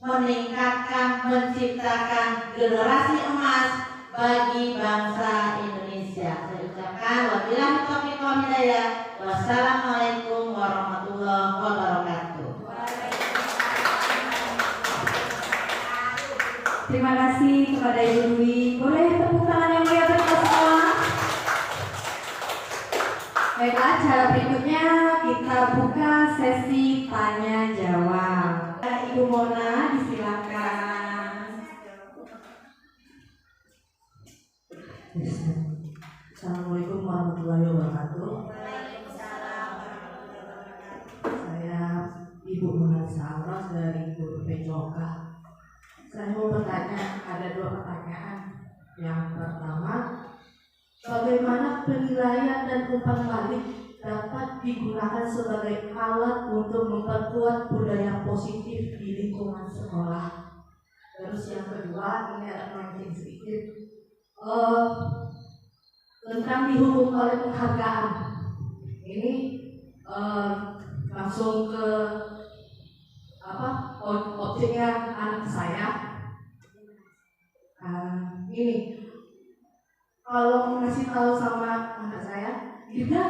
meningkatkan, menciptakan generasi emas bagi bangsa Indonesia. Saya ucapkan wabillahi taufiq wal hidayah. Wassalamualaikum warahmatullahi wabarakatuh. Terima kasih kepada Ibu Dwi. Boleh tepuk tangan yang meriah untuk kita semua. Baiklah, acara berikutnya kita buka sesi tanya jawab. Ibu Mona, disilakan. Assalamualaikum warahmatullahi wabarakatuh. Saya Ibu Mona Saros dari Guru PJOK. Saya mau bertanya, ada 2 pertanyaan. Yang pertama, bagaimana penilaian dan umpan balik dapat digunakan sebagai alat untuk memperkuat budaya positif di lingkungan sekolah? Terus yang kedua, ini ada melenceng sedikit, tentang dihukum oleh penghargaan. Ini langsung ke objeknya anak saya. Ini kalau ngasih tahu sama anak saya, juga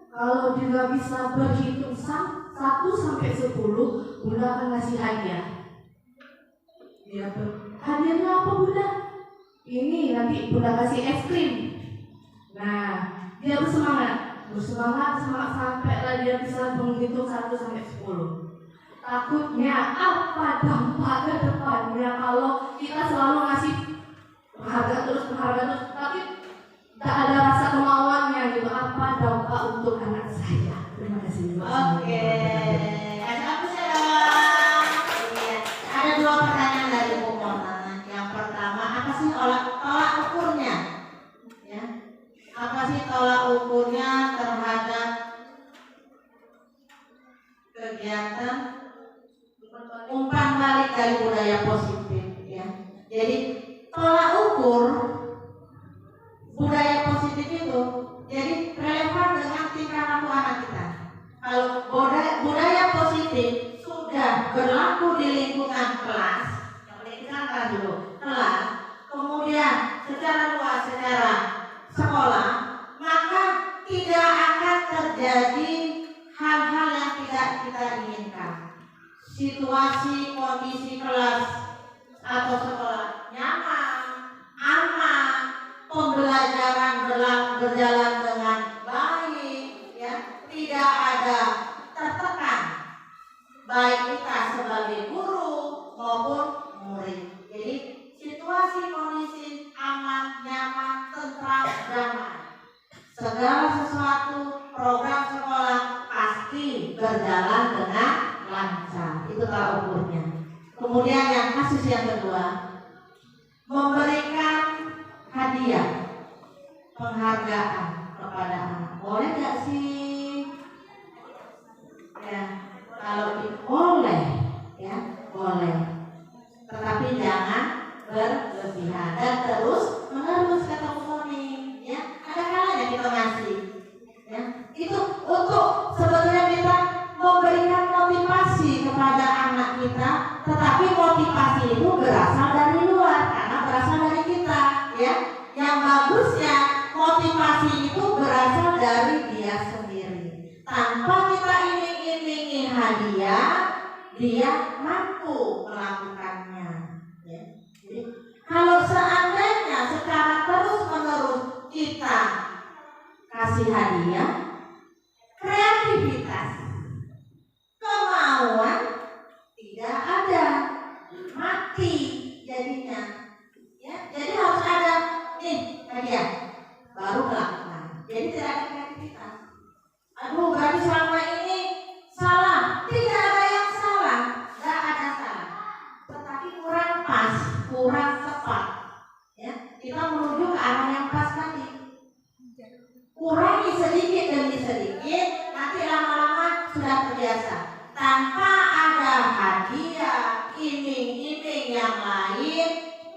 kalau dia bisa berhitung 1 sampai 10, Bunda akan ngasih hadiah. Dia hadiahnya apa Bunda? Ini nanti Bunda kasih es krim. Nah, dia bersemangat. bersemangat sampai dia bisa menghitung 1 sampai 10. Takutnya apa dampak ke depannya kalau kita selalu ngasih penghargaan terus, tapi tak ada rasa kemauannya gitu. Apa dampak untuk anak saya? Terima kasih. Oke, aku sedang. Iya. Ada 2 pertanyaan dari Bu Mona. Yang pertama, apa sih tolak ukurnya? Ya, apa sih tolak ukurnya terhadap kegiatan umpan balik dari budaya positif? Ya, jadi tolak ukur budaya positif itu jadi relevan dengan tingkah laku anak kita. Kalau budaya positif sudah berlaku di lingkungan kelas, kelas, kemudian secara luas, secara sekolah, maka tidak akan terjadi hal-hal yang tidak kita inginkan. Situasi, kondisi kelas atau sekolah nyaman, aman, pembelajaran berjalan dengan baik, ya, tidak ada tertekan, baik kita sebagai guru maupun murid. Jadi situasi kondisi aman, nyaman, tentram, damai. Segala sesuatu program sekolah pasti berjalan dengan lancar. Itu tolak ukurnya. Kemudian yang kasus yang kedua, memberikan hadiah, penghargaan kepada anak. Boleh nggak sih? Ya, kalau boleh, ya boleh. Tetapi jangan berlebihan dan terus menerus kata Bu Moni. Ya, ada kalanya kita ngasih. Ya, itu untuk sebetulnya kita memberikan motivasi kepada anak kita, tetapi motivasi itu berasal dari luar karena berasal dari kita, ya. Yang bagusnya motivasi itu berasal dari dia sendiri. Tanpa kita iming-imingi hadiah, dia mampu melakukannya. Ya. Jadi, kalau seandainya secara terus-menerus kita kasih hadiah, kreativitas, kemauan tidak ada, mati jadinya. Ya, jadi harus ada nih hadiah baru melakukan. Jadi tidak ada kreativitas. Aduh, berarti selama ini salah. Tidak ada yang salah, tidak ada salah. Tetapi kurang pas, kurang tepat. Ya, kita menuju ke arah yang pas tadi. Kurangi sedikit demi sedikit, nanti lama-lama sudah terbiasa. Tanpa ada hadiah, iming-iming yang lain,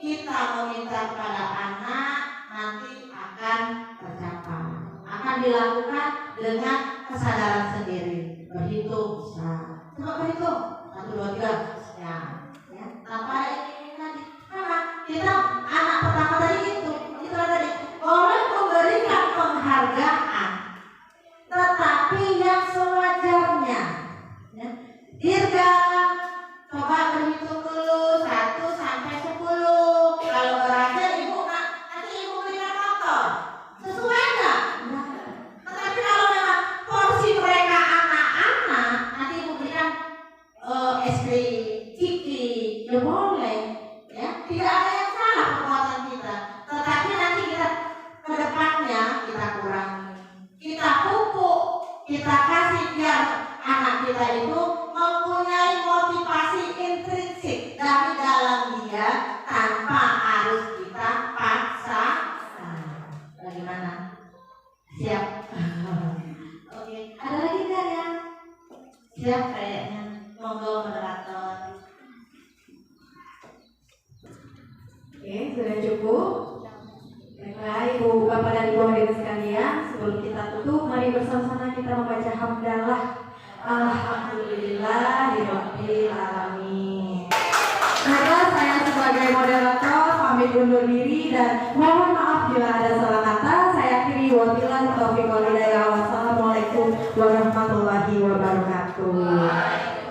kita meminta kepada anak nanti akan tercapai. Akan dilakukan dengan kesadaran sendiri. Berhitung bisa. Coba berhitung. 1, 2, 3. Ya. Ya. Tanpa ada iming-iming tadi. Karena kita anak pertama tadi itu tadi boleh memberikan penghargaan, tetapi yang sewajarnya. Ya. Dirga, coba berhitung dulu 1 sampai 10. Kalau berhasil ibu nanti ibu berikan motor. Sesuai nggak? Tetapi kalau memang porsi mereka anak-anak, nanti ibu berikan es krim, ciki, ya boleh. Ya, tidak ada yang salah perbuatan kita. Tetapi nanti kita ke depannya kita kurangi, kita pupuk, kita kasih biar anak kita itu mempunyai motivasi intrinsik dari dalam dia tanpa harus kita paksa. Bagaimana? Siap? Oke, ada lagi nggak ya? Siap kayaknya. Monggo moderator. Oke, sudah cukup. Baiklah, Ibu, Bapak dan Ibu hadirin sekalian, sebelum kita tutup, mari bersama-sama kita membaca hamdalah. Alhamdulillahirabbil alamin. Maka saya sebagai moderator pamit undur diri dan mohon maaf bila ada salah kata. Saya akhiri wabillahi taufiq wal hidayah. Wassalamualaikum warahmatullahi wabarakatuh.